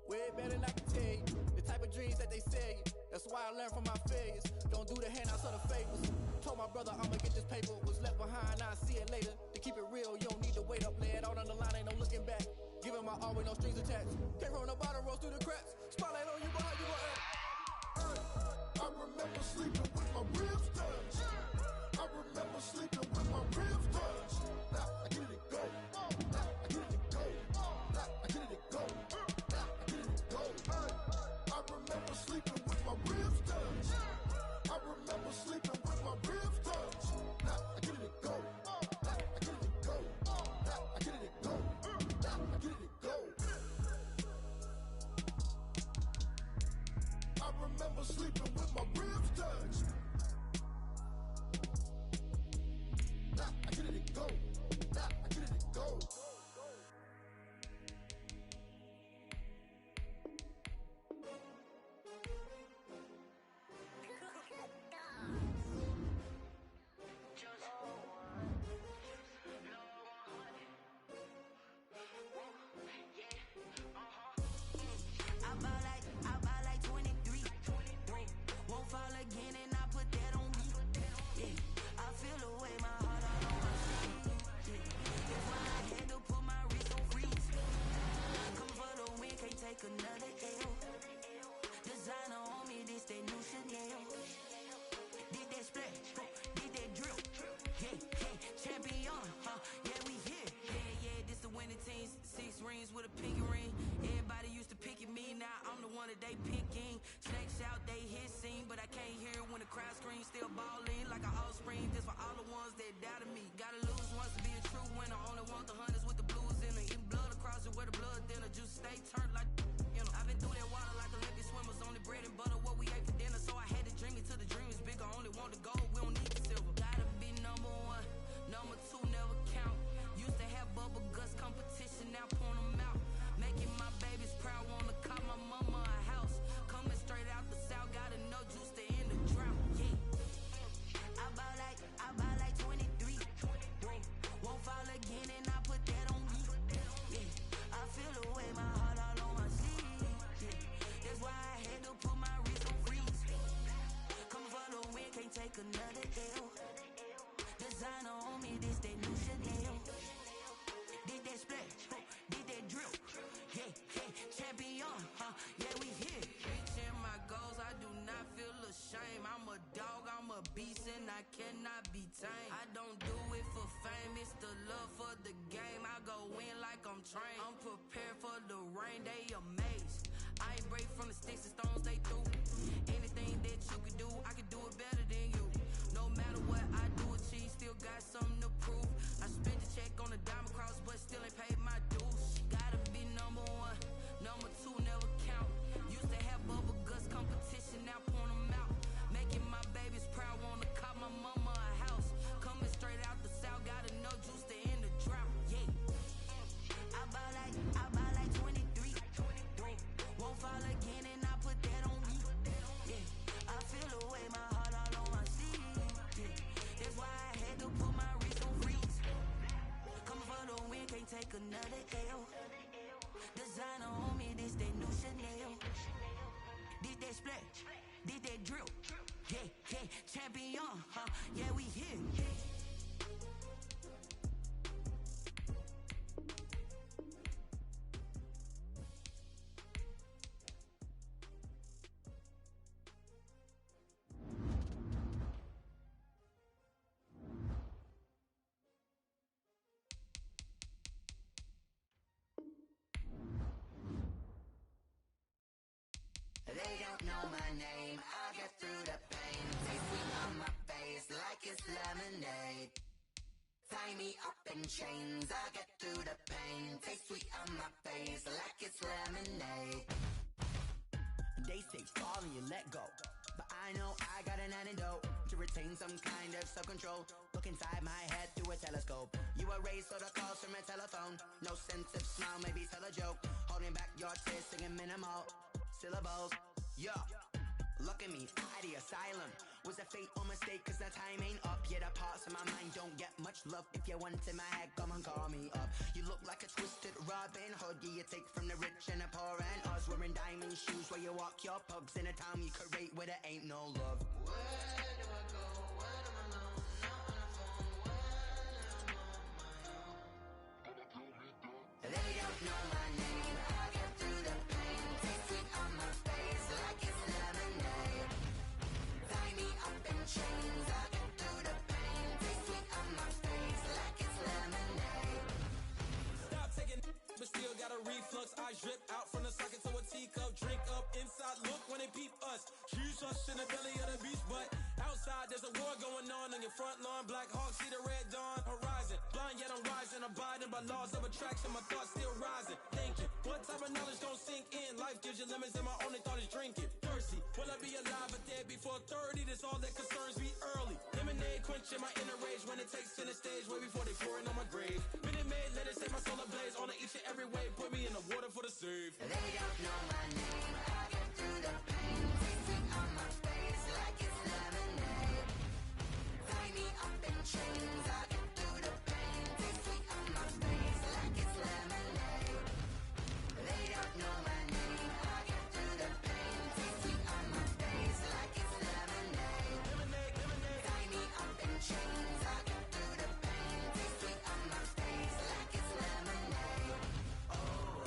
S8: Way better than I can tell you. The type of dreams that they sell you. That's why I learned from my failures. Don't do the handouts or the favors. Told my brother I'ma get this paper. Was left behind, I'll see it later. To keep it real, you don't need to wait up. Lay it out on the line, ain't no looking back. Giving my all with no strings attached. Came from the bottom, rose through the cracks. Spotlight on you, but how you gon' act? I remember sleeping with my ribs touched. I remember sleeping with my ribs touched. Now I get it and go. Now I get it and go. Now I get it and go. Now I get it and go. I remember sleeping with my ribs touched. I remember sleeping with my ribs touched. Now I get it and go. Now I get it and go. Now I get it and go. Now I get it and go. I remember sleeping with my ribs touched. Now I get it and go. Now I get it and go. I ball like 23. Won't fall again and I
S9: one that they picking. Snakes out, they hissing, but I can't hear when the crowd screams. Still balling like an offspring. This for all the ones that doubted me. Gotta lose once to be a true winner. Only want the hunters with the blues in it. Eating blood across it where the blood thinner. Juice stay turned like, you know. I've been through that water like Olympic swimmers. Only bread and butter what we ate for dinner. So I had to dream it till the dream is bigger. Only want the gold, we don't need the silver. Gotta be number one, number two never count. Used to have bubble guts competition, now point them out. Making my babies proud, wanna call my mama a house. Coming straight out the south, gotta know juice to end the drought. Yeah, I bought like 23. Won't fall again and I put that on me. Yeah, I feel the way, my heart all on my sleeve. Yeah, that's why I had to put my wrist on freeze. Come for the win, can't take another L. Designer on me, this that new Chanel. Did that splash, did that drill. Yeah, champion, yeah, we here. Reaching my goals, I do not feel ashamed. I'm a dog, I'm a beast, and I cannot be tamed. I don't do it for fame, it's the love for the game. I go in like I'm trained. I'm prepared for the rain, they amazed. I ain't break from the sticks and stones they threw. Anything that you can do, I can do it better than you. No matter what I do, achieve, still got something to prove. I spent the check on the diamond cross, but still ain't paid my dues. Gotta be number one, number two never count. Used to have bubble guts competition, now point them out. Making my babies proud, wanna call my mama a house. Coming straight out the south, gotta know juice to end the drought. Yeah, I bought like 23. Won't fall again and I put that on me. Yeah, I feel the way, my heart all on my sleeve. Yeah, that's why I had to put my wrist on freeze. Coming for the win, can't take another L. Designer on me, this that new Chanel. Did that splash, did that drill. Yeah, champion, yeah, we here. They don't know my name, I get through the pain. They sweet on my face like it's lemonade. Tie me up in chains, I get through the pain. Taste sweet on my face like it's lemonade. They say fall and you let go, but I know I got an antidote to retain some kind of self-control. Look inside my head through a telescope. You erase all the calls from a telephone. No sense of smile, maybe tell a joke. Holding back your tears, singing minimal syllables. Yeah, look at me, out the asylum. Was a fate or mistake, cause the time ain't up. Yeah, the parts of my mind don't get much love. If you want in my head, come and call me up. You look like a twisted Robin Hood. Yeah, you take from the rich and the poor and us. Wearing diamond shoes where you walk your pugs. In a town you create where there ain't no love. Where do I go? When am I alone? Not on the phone. When I'm on my own. They don't know my name. I get through the pain. Taste sweet on my face like it's lemonade. Tie me up in chains. I get through the pain. Taste sweet on my face like it's lemonade.
S13: Stop taking, but still got a reflux. I drip out from the socket to a teacup. Drink up inside. Look when they peep us. Choose us in the belly of the beast, but outside there's a war going on your front lawn. Black Hawk, see the red dawn horizon. Blind yet I'm rising, abiding by laws of attraction. My thoughts still rising, thinking what type of knowledge don't sink in. Life gives you limits and my only thought is drinking. Thirsty, will I be alive or dead before 30? That's all that concerns me early. Lemonade quenching my inner rage when it takes center stage way before they pouring on my grave. Minute Maid, let it set my soul ablaze on each and every way. Put me in the water for the save.
S9: They don't know my name. I get through the pain. Taste sweet on my face like it's lemonade. Tie me up in chains. I get through the pain. Taste sweet on my face like it's lemonade. They don't know my name. I get through the pain. Taste sweet on my face like it's lemonade. Tie me up in chains. I get through the pain. Taste sweet on my face like it's lemonade. Oh.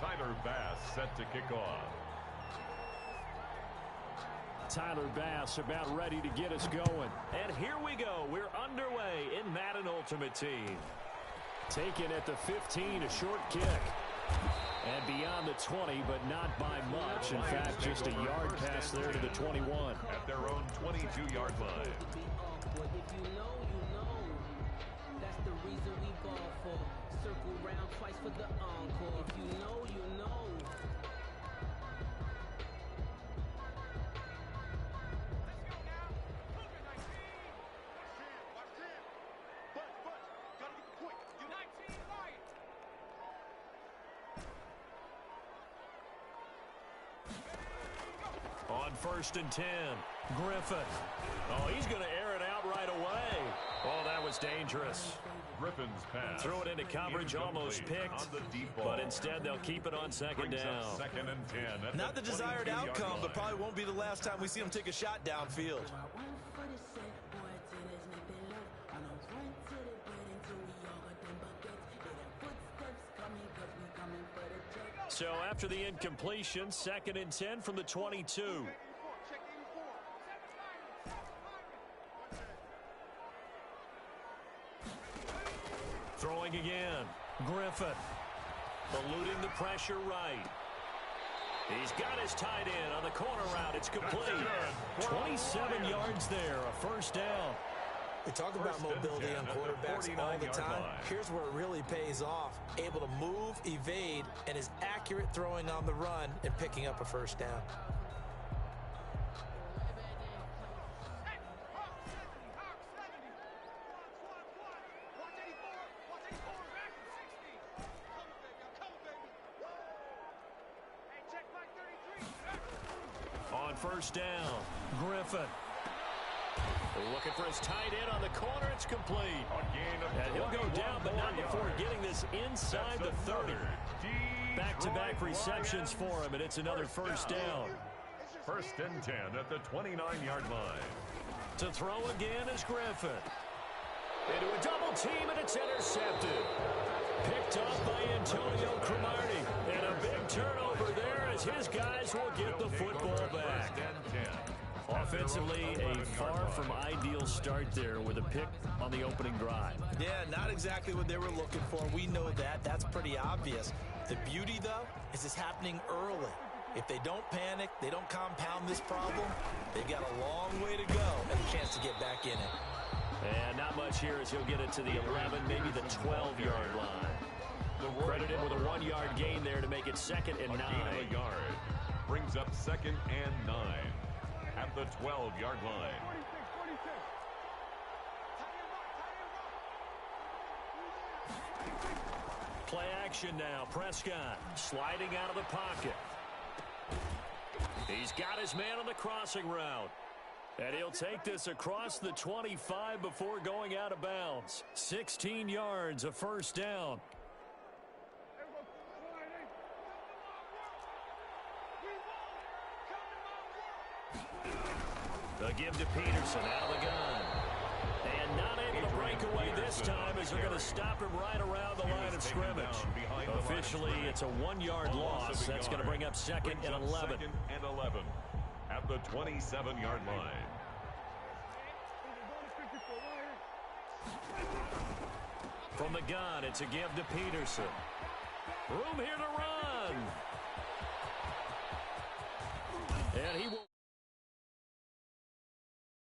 S3: Tyler Bass set to kick off.
S12: Tyler Bass about ready to get us going. And here we go. We're underway in Madden Ultimate Team. Taken at the 15, a short kick. And beyond the 20, but not by much. In fact, just a yard pass there to the 21.
S3: At their own 22-yard line.
S14: If you know, you know. That's the reason we ball for. Circle round twice for the encore. If you know, you know.
S12: On 1st and 10, Griffin. Oh, he's going to air it out right away. Oh, that was dangerous.
S3: Griffin's pass.
S12: Threw it into coverage, almost picked, but instead they'll keep it on second down.
S3: 2nd and 10.
S1: Not the desired outcome, but probably won't be the last time we see him take a shot downfield.
S12: So after the incompletion, 2nd and 10 from the 22. Throwing again. Griffin. Eluding the pressure right. He's got his tight end on the corner route. It's complete. 27 yards there, a 1st down.
S1: We talk about mobility on quarterbacks all the time. Here's where it really pays off. Able to move, evade, and is accurate throwing on the run and picking up a 1st down.
S12: On 1st down, Griffin. Looking for his tight end on the corner. It's complete. And he'll go down, but not before getting this inside the 30. Back-to-back receptions for him, and it's another 1st down.
S3: 1st and 10 at the 29-yard line.
S12: To throw again is Griffin. Into a double team, and it's intercepted. Picked up by Antonio Cromartie. And a big turnover there as his guys will get the football back. Offensively, a far from ideal start there with a pick on the opening drive.
S1: Yeah, not exactly what they were looking for. We know that. That's pretty obvious. The beauty, though, is it's happening early. If they don't panic, they don't compound this problem, they've got a long way to go and a chance to get back in it.
S12: And not much here as he'll get it to the 11, maybe the 12-yard line. Credited with a 1-yard gain there to make it 2nd and 9.
S3: A yard brings up 2nd and 9. At the 12-yard line.
S12: Play action now. Prescott sliding out of the pocket. He's got his man on the crossing route. And he'll take this across the 25 before going out of bounds. 16 yards, a 1st down. The give to Peterson out of the gun. And not able to break away this time as they're going to stop him right around the line of scrimmage. Officially, it's a 1-yard loss. That's going to bring up 2nd and 11.
S3: 2nd and 11 at the 27-yard line.
S12: From the gun, it's a give to Peterson. Room here to run. And he will.